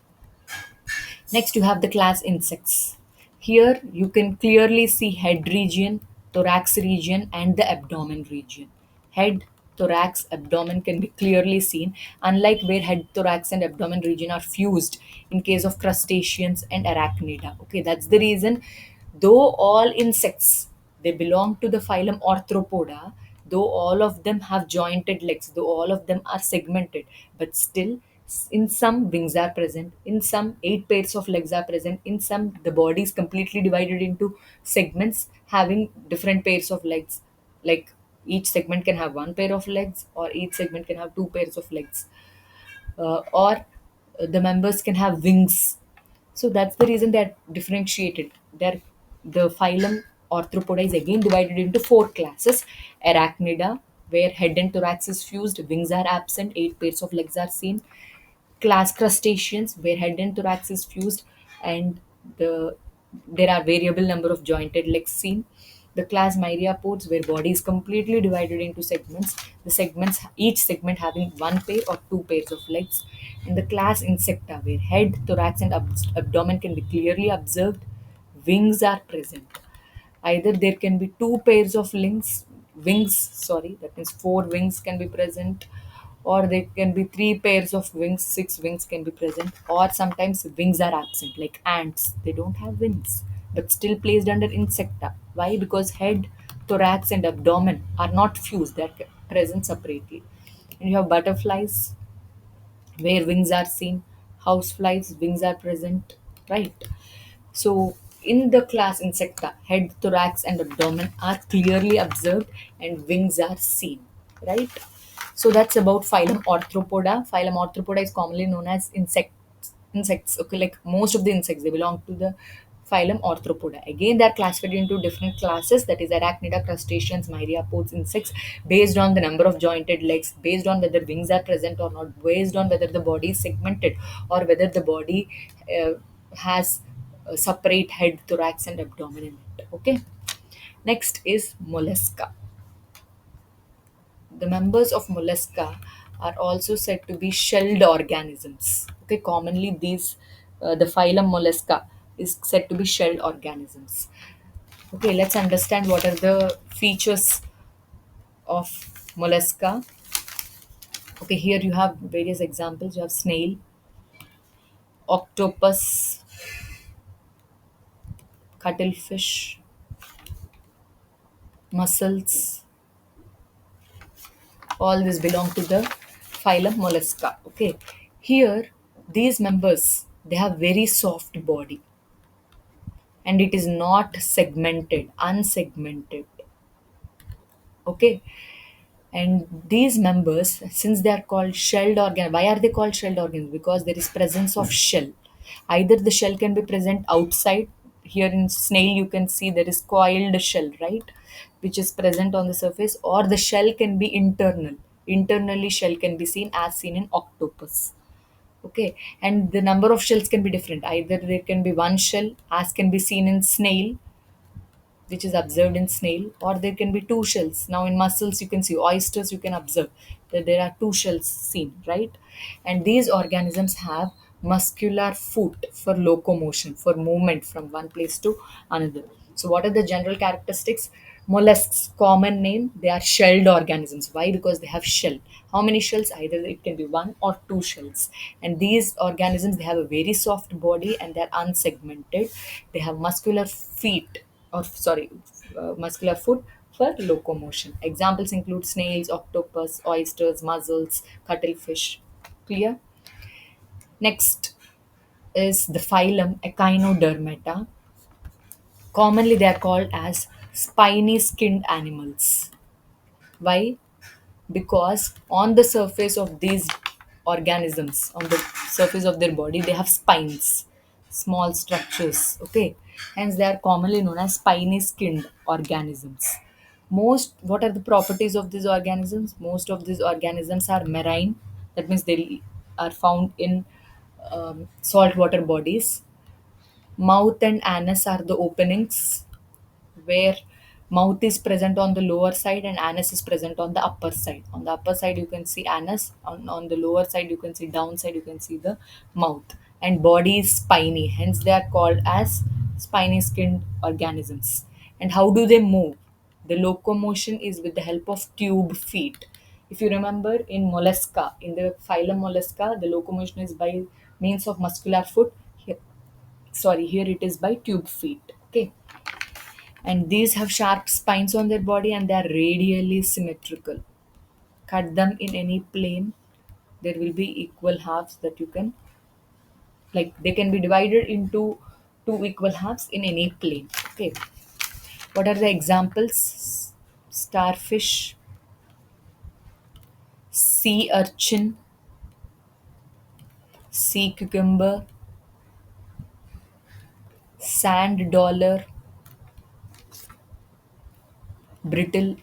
Next, you have the class insects. Here, you can clearly see head region, thorax region, and the abdomen region. Head, thorax, abdomen can be clearly seen, unlike where head, thorax, and abdomen region are fused in case of crustaceans and arachnida. Okay, that's the reason, though all insects they belong to the phylum Arthropoda, though all of them have jointed legs, though all of them are segmented, but still in some wings are present, in some eight pairs of legs are present, in some the body is completely divided into segments having different pairs of legs. Like each segment can have one pair of legs, or each segment can have two pairs of legs, or the members can have wings. So that's the reason they're differentiated. They're, the phylum Arthropoda is again divided into four classes. Arachnida, where head and thorax is fused, wings are absent, eight pairs of legs are seen. Class crustaceans, where head and thorax is fused and the there are variable number of jointed legs seen. The class myriapods, where body is completely divided into segments, the segments each segment having one pair or two pairs of legs. And the class insecta, where head, thorax, and abdomen can be clearly observed, wings are present. Either there can be two pairs of wings, sorry, that means four wings can be present, or there can be three pairs of wings, six wings can be present, or sometimes wings are absent, like ants. They don't have wings, but still placed under insecta. Why? Because head, thorax, and abdomen are not fused, they're present separately. And you have butterflies, where wings are seen, houseflies, wings are present, right? So, in the class Insecta, head, thorax, and abdomen are clearly observed and wings are seen, right? So, that's about phylum Arthropoda. Phylum Arthropoda is commonly known as insects. Okay, like most of the insects, they belong to the phylum Arthropoda. Again, they are classified into different classes, that is arachnida, crustaceans, myriapods, insects, based on the number of jointed legs, based on whether wings are present or not, based on whether the body is segmented, or whether the body has a separate head, thorax, and abdomen in it. Okay. Next is mollusca. The members of mollusca are also said to be shelled organisms. Okay, commonly the phylum mollusca is said to be shelled organisms. Okay, let's understand what are the features of mollusca. Okay, here you have various examples. You have snail, octopus, cuttlefish, mussels. All this belong to the phylum mollusca. Okay, here these members, they have very soft body, and it is not segmented, unsegmented. Okay, and these members, since they are called shelled organ, why are they called shelled organs? Because there is presence of shell. Either the shell can be present outside. Here in snail you can see there is coiled shell, right, which is present on the surface, or the shell can be internal. Internally shell can be seen, as seen in octopus. Okay, and the number of shells can be different. Either there can be one shell, as can be seen in snail, which is observed in snail, or there can be two shells. Now in mussels you can see, oysters you can observe that there are two shells seen, right? And these organisms have muscular foot for locomotion, for movement from one place to another. So what are the general characteristics? Mollusks, common name, they are shelled organisms. Why? Because they have shell. How many shells? Either it can be one or two shells. And these organisms, they have a very soft body and they're unsegmented. They have muscular feet, or sorry, muscular foot for locomotion. Examples include snails, octopus, oysters, mussels, cuttlefish. Clear? Next is the phylum Echinodermata. Commonly, they are called as spiny skinned animals. Why? Because on the surface of these organisms, on the surface of their body, they have spines, small structures. Okay, hence they are commonly known as spiny skinned organisms. Most, what are the properties of these organisms? Most of these organisms are marine, that means they are found in saltwater bodies. Mouth and anus are the openings, where mouth is present on the lower side and anus is present on the upper side. On the upper side you can see anus, on the lower side you can see, downside you can see the mouth. And body is spiny, hence they are called as spiny skinned organisms. And how do they move? The locomotion is with the help of tube feet. If you remember in mollusca, in the phylum mollusca, the locomotion is by means of muscular foot. Here, sorry, here it is by tube feet. Okay, and these have sharp spines on their body and they are radially symmetrical. Cut them in any plane, there will be equal halves that you can, like, they can be divided into two equal halves in any plane. Okay, what are the examples? Starfish, sea urchin, sea cucumber, sand dollar, brittle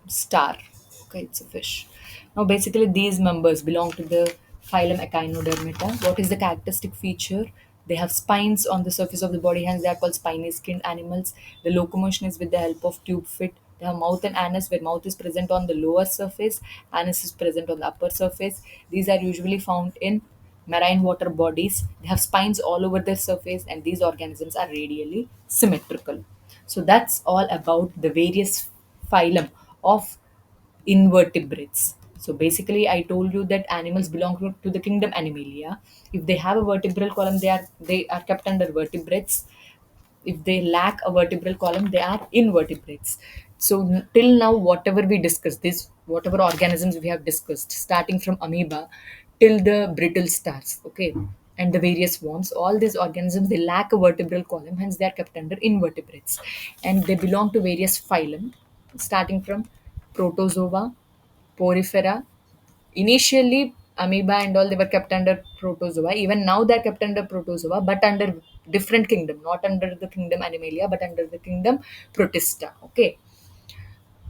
star. Okay, it's a fish. Now, basically, these members belong to the phylum Echinodermata. What is the characteristic feature? They have spines on the surface of the body, hence they are called spiny skinned animals. The locomotion is with the help of tube fit. They have mouth and anus, where mouth is present on the lower surface, anus is present on the upper surface. These are usually found in marine water bodies. They have spines all over their surface, and these organisms are radially symmetrical. So that's all about the various phylum of invertebrates. So basically, I told you that animals belong to the kingdom Animalia. If they have a vertebral column, they are kept under vertebrates. If they lack a vertebral column, they are invertebrates. So till now, whatever we discussed, this whatever organisms we have discussed, starting from amoeba till the brittle stars, okay, and the various worms, all these organisms they lack a vertebral column, hence they are kept under invertebrates, and they belong to various phylum, starting from protozoa, porifera. Initially, amoeba and all they were kept under protozoa. Even now they are kept under protozoa, but under different kingdom, not under the kingdom Animalia, but under the kingdom Protista. Okay,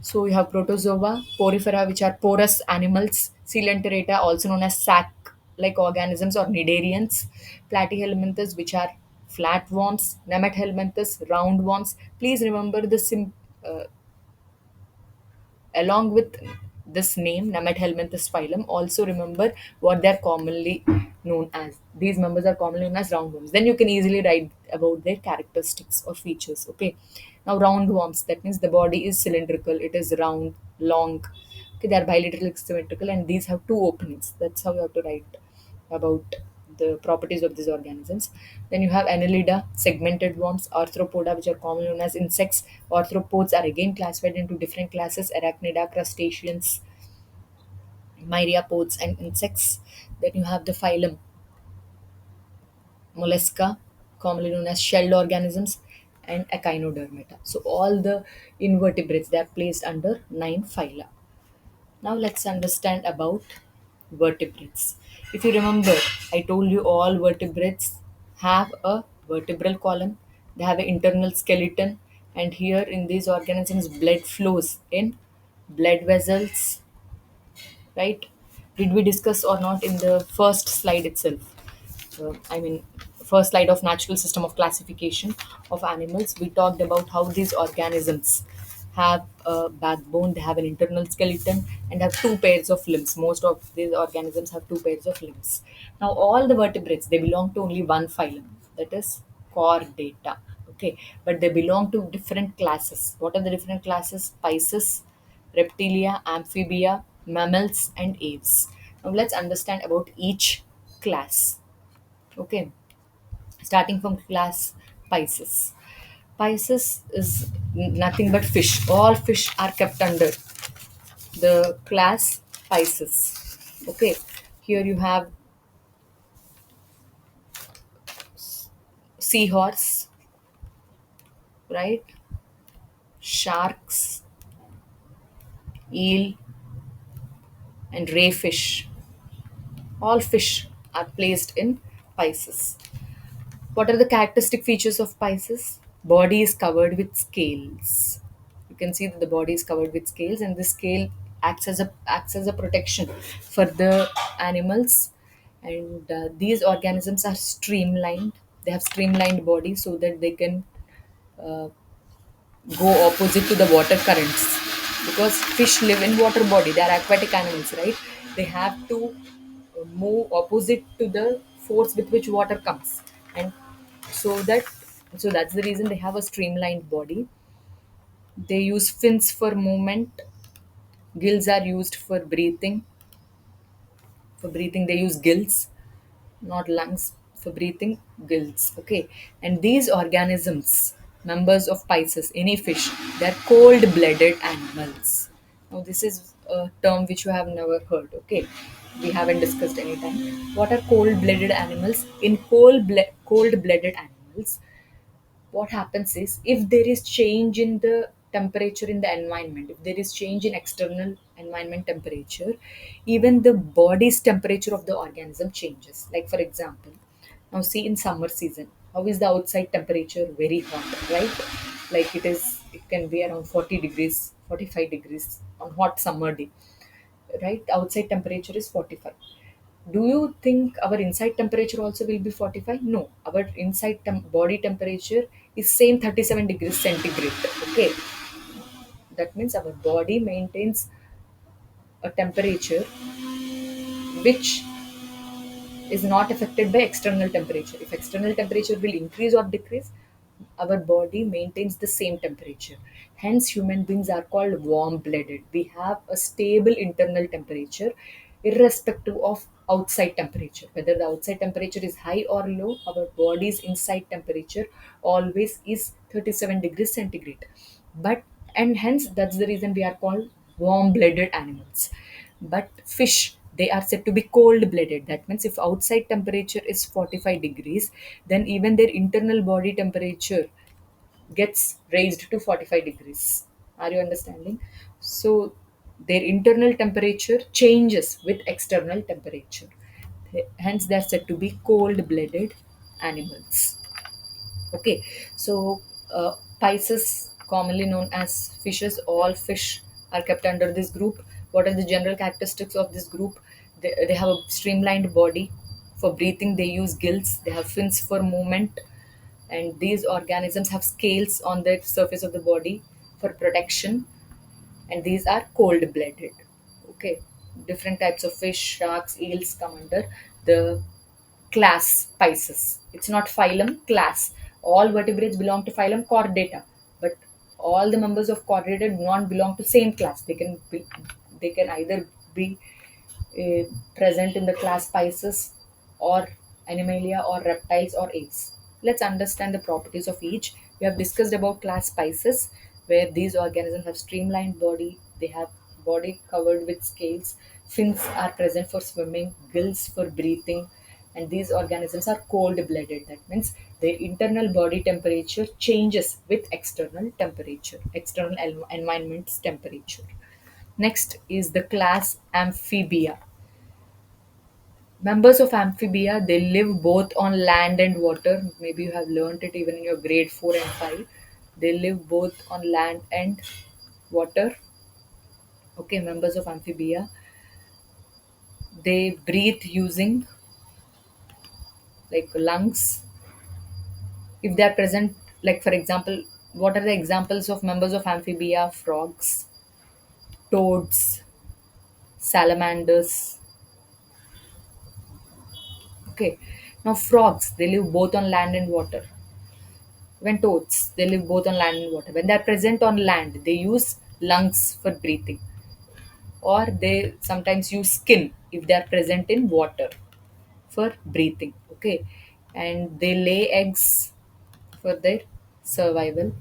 so you have protozoa, porifera, which are porous animals, coelenterata, also known as sac-like organisms or cnidarians, platyhelminthes, which are flatworms, nemathelminthes, roundworms. Please remember uh, along with this name, Nemathelminthus phylum, also remember what they're commonly known as. These members are commonly known as roundworms. Then you can easily write about their characteristics or features. Okay. Now roundworms, that means the body is cylindrical, it is round, long. Okay, they are bilaterally symmetrical and these have two openings. That's how you have to write about the properties of these organisms. Then you have Annelida, segmented worms, arthropoda, which are commonly known as insects. Arthropods are again classified into different classes: arachnida, crustaceans, myriapods, and insects. Then you have the phylum Mollusca, commonly known as shelled organisms, and Echinodermata. So all the invertebrates they are placed under nine phyla. Now let's understand about vertebrates. If you remember, I told you all vertebrates have a vertebral column, they have an internal skeleton, and here in these organisms, blood flows in blood vessels, right? Did we discuss or not in the first slide itself? I mean, first slide of natural system of classification of animals, we talked about how these organisms have a backbone, they have an internal skeleton, and have two pairs of limbs. Most of these organisms have two pairs of limbs. Now, all the vertebrates they belong to only one phylum, that is Chordata. Okay, but they belong to different classes. What are the different classes? Pisces, reptilia, amphibia, mammals, and aves. Now, let's understand about each class. Okay, starting from class Pisces. Pisces is nothing but fish. All fish are kept under the class Pisces. Okay, here you have seahorse, right? Sharks, eel, and ray fish. All fish are placed in Pisces. What are the characteristic features of Pisces? Body is covered with scales. You can see that the body is covered with scales, and the scale acts as a protection for the animals. And these organisms are streamlined. They have streamlined bodies so that they can uh, go opposite to the water currents, because fish live in water body, they are aquatic animals, right? They have to move opposite to the force with which water comes, and so that so that's the reason they have a streamlined body. They use fins for movement, gills are used for breathing they use gills, not lungs. For breathing, gills. Okay, and these organisms, Members of Pisces, any fish, they're cold-blooded animals. Now, this is a term which you have never heard. Okay, we haven't discussed any time. What are cold-blooded animals? In cold-blooded animals, what happens is if there is change in the temperature in the environment, if there is change in external environment temperature, even the body's temperature of the organism changes. Like for example, now see in summer season, how is the outside temperature? Very hot, right? Like it can be around 40 degrees, 45 degrees on hot summer day, right? Outside temperature is 45. Do you think our inside temperature also will be 45? No, our body temperature is same 37 degrees centigrade. Okay, that means our body maintains a temperature which is not affected by external temperature. If external temperature will increase or decrease, our body maintains the same temperature. Hence, human beings are called warm blooded. We have a stable internal temperature irrespective of outside temperature. Whether the outside temperature is high or low, our body's inside temperature always is 37 degrees centigrade. But and hence that's the reason we are called warm blooded animals. But fish, they are said to be cold blooded. That means if outside temperature is 45 degrees, then even their internal body temperature gets raised to 45 degrees. Are you understanding? So their internal temperature changes with external temperature. Hence, they are said to be cold blooded animals. Okay, so Pisces, commonly known as fishes, all fish are kept under this group. What are the general characteristics of this group? They have a streamlined body. For breathing, they use gills. They have fins for movement, and these organisms have scales on the surface of the body for protection, and these are cold blooded. Okay, different types of fish, sharks, eels come under the class Pisces. It's not phylum, class. All vertebrates belong to phylum Chordata, but all the members of Chordata do not belong to same class. They can either be present in the class Pisces or Animalia or reptiles or apes. Let's understand the properties of each. We have discussed about class Pisces, where these organisms have streamlined body, they have body covered with scales, fins are present for swimming, gills for breathing, and these organisms are cold blooded. That means their internal body temperature changes with external temperature, external environment's temperature. Next is the class Amphibia. Members of Amphibia, they live both on land and water. Maybe you have learned it even in your grade 4 and 5. They live both on land and water. Okay, members of Amphibia, they breathe using like lungs. If they are present, like for example, what are the examples of members of Amphibia? Frogs, toads, salamanders. Okay, now frogs, they live both on land and water. When toads, they live both on land and water. When they are present on land, they use lungs for breathing, or they sometimes use skin if they are present in water for breathing. Okay, and they lay eggs for their survival,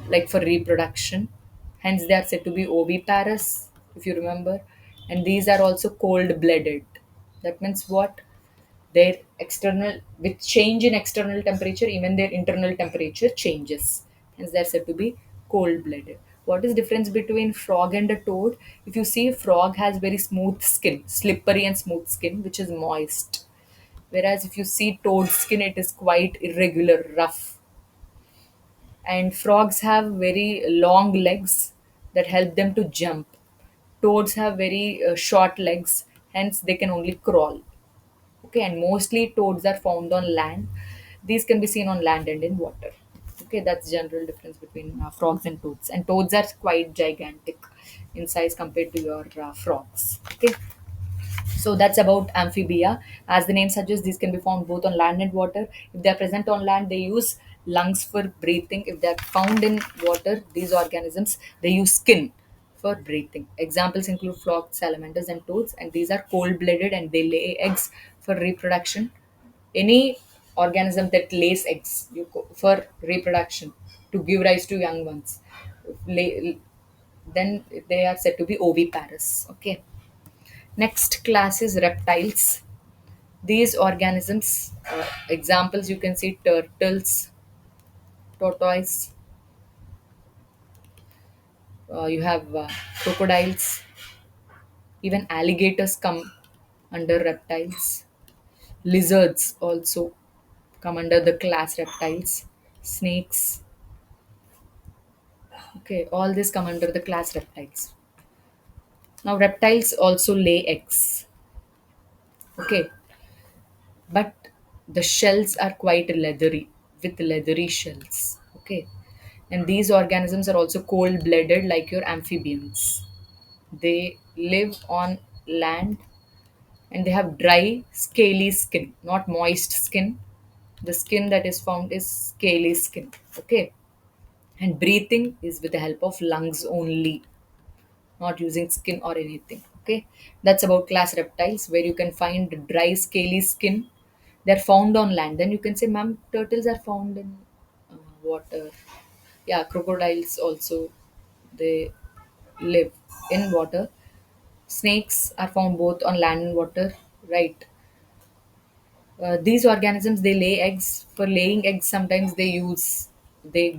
like for reproduction. Hence, they are said to be oviparous, if you remember. And these are also cold blooded. That means what? Their external, with change in external temperature, even their internal temperature changes. Hence, they're said to be cold blooded. What is difference between frog and a toad? If you see, frog has very smooth skin, slippery and smooth skin, which is moist. Whereas if you see toad skin, it is quite irregular, rough. And frogs have very long legs that help them to jump. Toads have very short legs, hence they can only crawl. Okay, and mostly toads are found on land. These can be seen on land and in water. Okay, that's general difference between frogs and toads. And toads are quite gigantic in size compared to your frogs. Okay, so that's about amphibia. As the name suggests, these can be found both on land and water. If they are present on land, they use lungs for breathing. If they are found in water, these organisms, they use skin for breathing. Examples include frogs, salamanders, and toads, and these are cold blooded and they lay eggs for reproduction. Any organism that lays eggs for reproduction to give rise to young ones. Lay, then they are said to be oviparous. Okay. Next class is reptiles. These organisms, examples you can see turtles, tortoise, you have crocodiles, even alligators come under reptiles. Lizards also come under the class reptiles. Snakes, okay, all this come under the class reptiles. Now, reptiles also lay eggs, okay, but the shells are quite leathery with leathery shells, okay. And these organisms are also cold blooded like your amphibians. They live on land and they have dry, scaly skin, not moist skin. The skin that is found is scaly skin, okay. And breathing is with the help of lungs only, not using skin or anything. Okay, that's about class reptiles where you can find dry, scaly skin. They're found on land. Then you can say, ma'am, turtles are found in water. Yeah, crocodiles also they live in water. Snakes are found both on land and water, right? These organisms they lay eggs. For laying eggs, sometimes they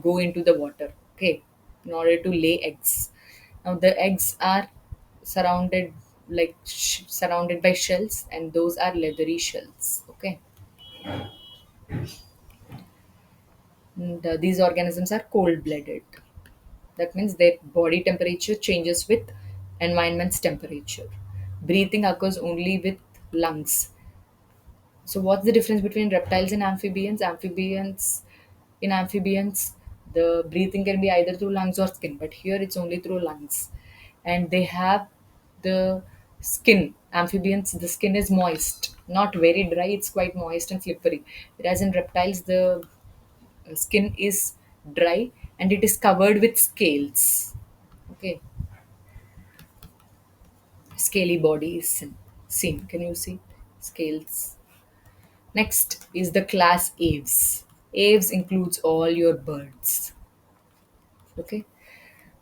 go into the water. Okay, in order to lay eggs. Now the eggs are surrounded surrounded by shells, and those are leathery shells. Okay, and these organisms are cold-blooded. That means their body temperature changes with environment's temperature. Breathing occurs only with lungs. So what's the difference between reptiles and amphibians? In amphibians, the breathing can be either through lungs or skin, but here it's only through lungs. And they have the skin. Amphibians, the skin is moist, not very dry, it's quite moist and slippery. Whereas in reptiles, the skin is dry and it is covered with scales. Okay, scaly body is seen. Can you see? Scales. Next is the class aves. Aves includes all your birds. Okay.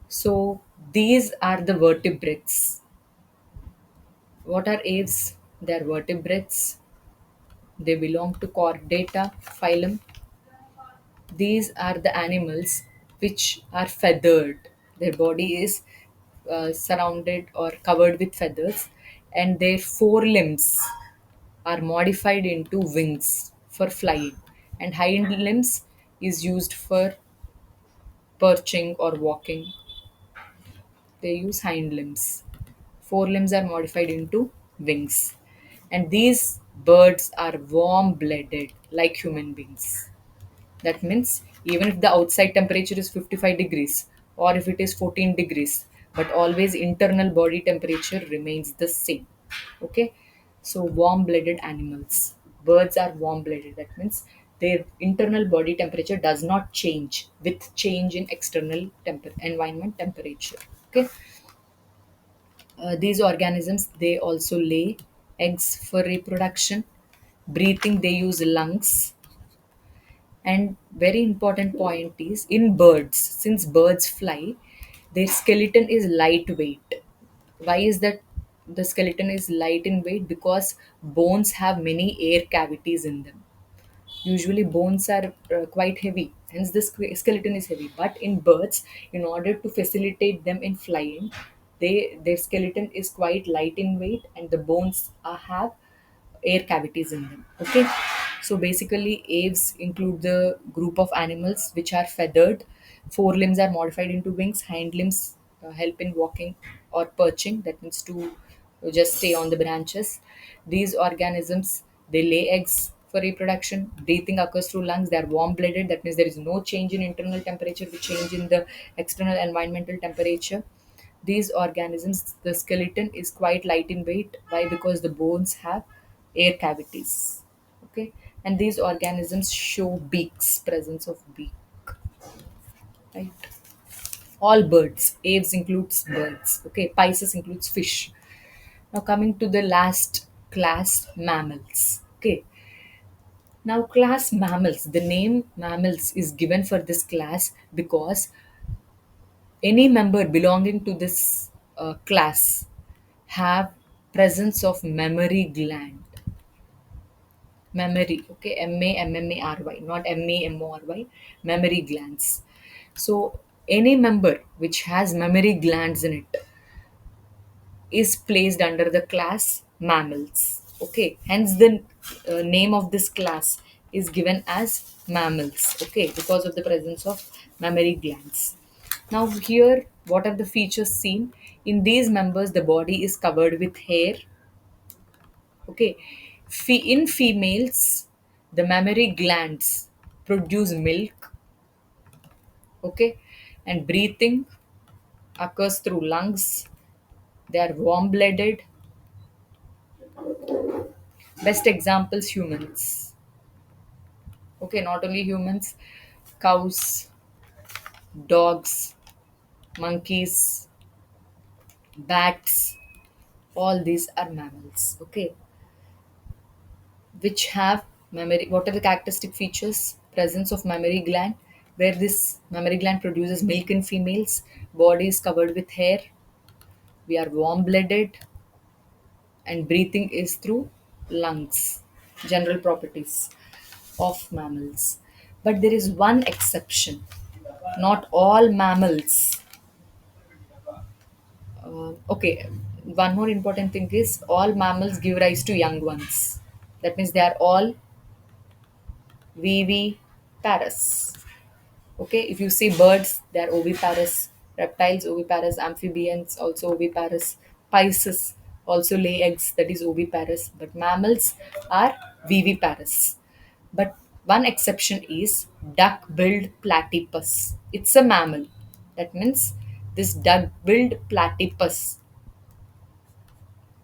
So these are the vertebrates. What are aves? They are vertebrates. They belong to Chordata phylum. These are the animals which are feathered. Their body is surrounded or covered with feathers, and their forelimbs are modified into wings for flying, and hind limbs is used for perching or walking. They use hind limbs. Forelimbs are modified into wings. And these birds are warm blooded like human beings. That means even if the outside temperature is 55 degrees or if it is 14 degrees, but always internal body temperature remains the same. Okay? So warm blooded animals. Birds are warm blooded. That means their internal body temperature does not change with change in external environment temperature. Okay? These organisms they also lay eggs for reproduction. Breathing they use lungs. And very important point is in birds, since birds fly, their skeleton is lightweight. Why is that the skeleton is light in weight? Because bones have many air cavities in them. Usually bones are quite heavy, hence the skeleton is heavy. But in birds, in order to facilitate them in flying, their skeleton is quite light in weight, and the bones have air cavities in them. Okay, so basically aves include the group of animals which are feathered. Forelimbs are modified into wings. Hind limbs help in walking or perching, that means to just stay on the branches. These organisms they lay eggs for reproduction. Breathing occurs through lungs. They are warm blooded, that means there is no change in internal temperature with change in the external environmental temperature. These organisms, the skeleton is quite light in weight. Why? Because the bones have air cavities. Okay, and these organisms show beaks, presence of beak. Right. All birds. Aves includes birds. Okay, Pisces includes fish. Now coming to the last class, mammals. Okay, Now, class mammals. The name mammals is given for this class because any member belonging to this class have presence of mammary gland. Mammary, okay, mammary, not memory. Mammary glands. So any member which has mammary glands in it is placed under the class mammals. Okay, hence the name of this class is given as mammals, okay, because of the presence of mammary glands. Now here, what are the features seen? In these members, the body is covered with hair. Okay, in females, the mammary glands produce milk. Okay, and breathing occurs through lungs. They are warm blooded. Best examples, humans. Okay, not only humans, cows, dogs, monkeys, bats, all these are mammals. Okay, which have mammary. What are the characteristic features? Presence of mammary gland, where this mammary gland produces milk in females. Body is covered with hair. We are warm blooded, and breathing is through lungs. General properties of mammals. But there is one exception. Not all mammals. Okay, one more important thing is all mammals give rise to young ones. That means they are all viviparous. Okay, if you see birds, they are oviparous. Reptiles, oviparous. Amphibians, also oviparous. Pisces also lay eggs, that is oviparous. But mammals are viviparous. But one exception is duck-billed platypus. It's a mammal. That means this duck-billed platypus,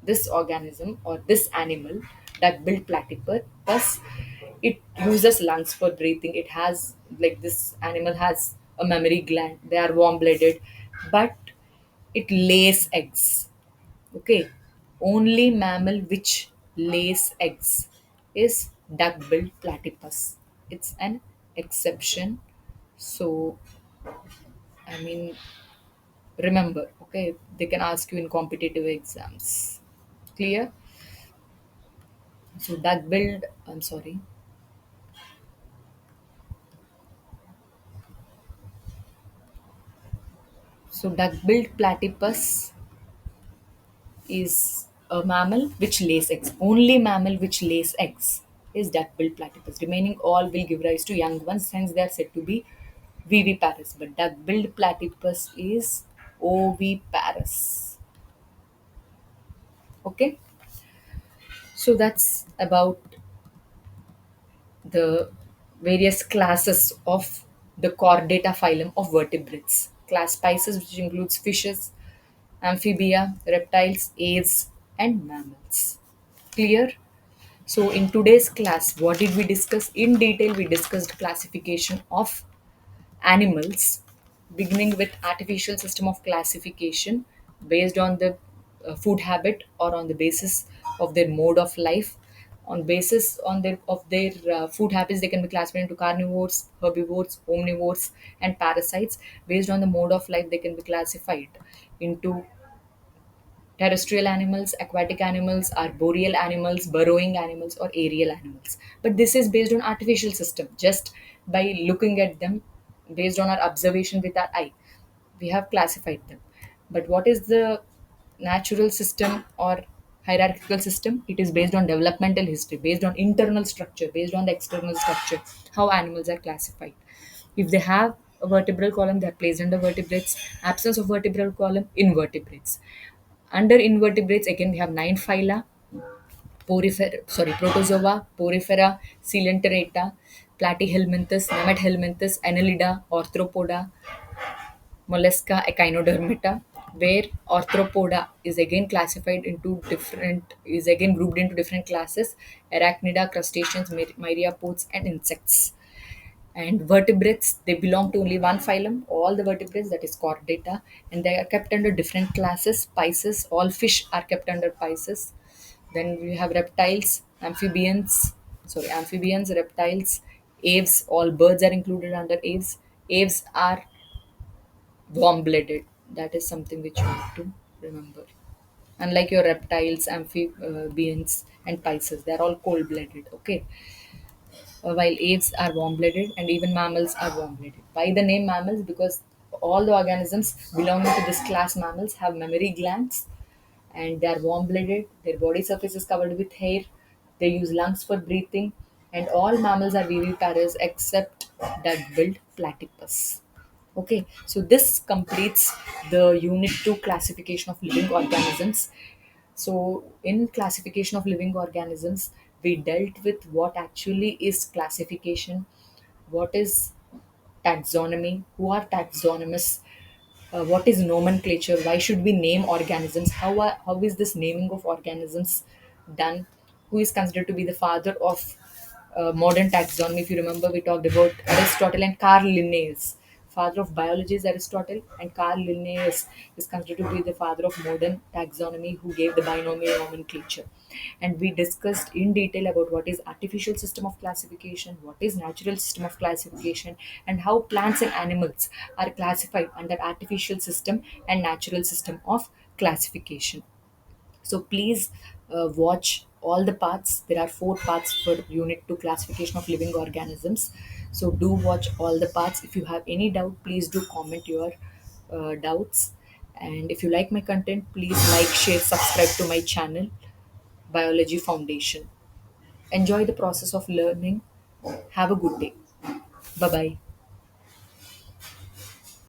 this organism or this animal, duck-billed platypus, it uses lungs for breathing. It has, like, this animal has a mammary gland. They are warm-blooded, but it lays eggs. Okay, only mammal which lays eggs is duck-billed platypus. It's an exception. So, I mean, remember, okay, they can ask you in competitive exams. Clear? So duck-billed, I'm sorry. So duck-billed platypus is a mammal which lays eggs. Only mammal which lays eggs is duck-billed platypus. Remaining all will give rise to young ones, hence they are said to be viviparous. But duck-billed platypus is oviparous. Okay, so that's about the various classes of the chordata phylum of vertebrates. Class Pisces, which includes fishes, amphibia, reptiles, aves, and mammals. Clear? So, in today's class, what did we discuss? In detail, we discussed classification of animals, beginning with artificial system of classification based on the food habit or on the basis of their mode of life. On basis on their of their food habits, they can be classified into carnivores, herbivores, omnivores, and parasites. Based on the mode of life, they can be classified into terrestrial animals, aquatic animals, arboreal animals, burrowing animals, or aerial animals. But this is based on artificial system. Just by looking at them, based on our observation with our eye, we have classified them. But what is the natural system or hierarchical system? It is based on developmental history, based on internal structure, based on the external structure, how animals are classified. If they have a vertebral column, they are placed under vertebrates. Absence of vertebral column, invertebrates. Under invertebrates, again, we have nine phyla: Protozoa, Porifera, Coelenterata, Platyhelminthes, Nemathelminthes, Annelida, Arthropoda, Mollusca, Echinodermata, where Arthropoda is again grouped into different classes: Arachnida, crustaceans, myriapods, and insects. And vertebrates, they belong to only one phylum, all the vertebrates, that is chordata, and they are kept under different classes. Pisces, all fish are kept under Pisces. Then we have reptiles, amphibians, sorry, amphibians, reptiles, aves, all birds are included under aves. Aves are warm blooded. That is something which you need to remember. Unlike your reptiles, amphibians, and pisces, they are all cold blooded. Okay, while aves are warm blooded and even mammals are warm blooded. Why the name mammals? Because all the organisms belonging to this class mammals have mammary glands and they are warm blooded. Their body surface is covered with hair. They use lungs for breathing. And all mammals are viviparous except duck-billed platypus. Okay, so this completes the Unit 2 classification of living organisms. So, in classification of living organisms, we dealt with what actually is classification, what is taxonomy, who are taxonomists, what is nomenclature, why should we name organisms, how is this naming of organisms done, who is considered to be the father of modern taxonomy. If you remember, we talked about Aristotle and Carl Linnaeus. Father of biology is Aristotle, and Carl Linnaeus is considered to be the father of modern taxonomy, who gave the binomial nomenclature. And we discussed in detail about what is artificial system of classification, what is natural system of classification, and how plants and animals are classified under artificial system and natural system of classification. So please watch all the parts. There are 4 parts for Unit 2 classification of living organisms. So do watch all the parts. If you have any doubt, please do comment your doubts. And if you like my content, please like, share, subscribe to my channel, Biology Foundation. Enjoy the process of learning. Have a good day. Bye bye.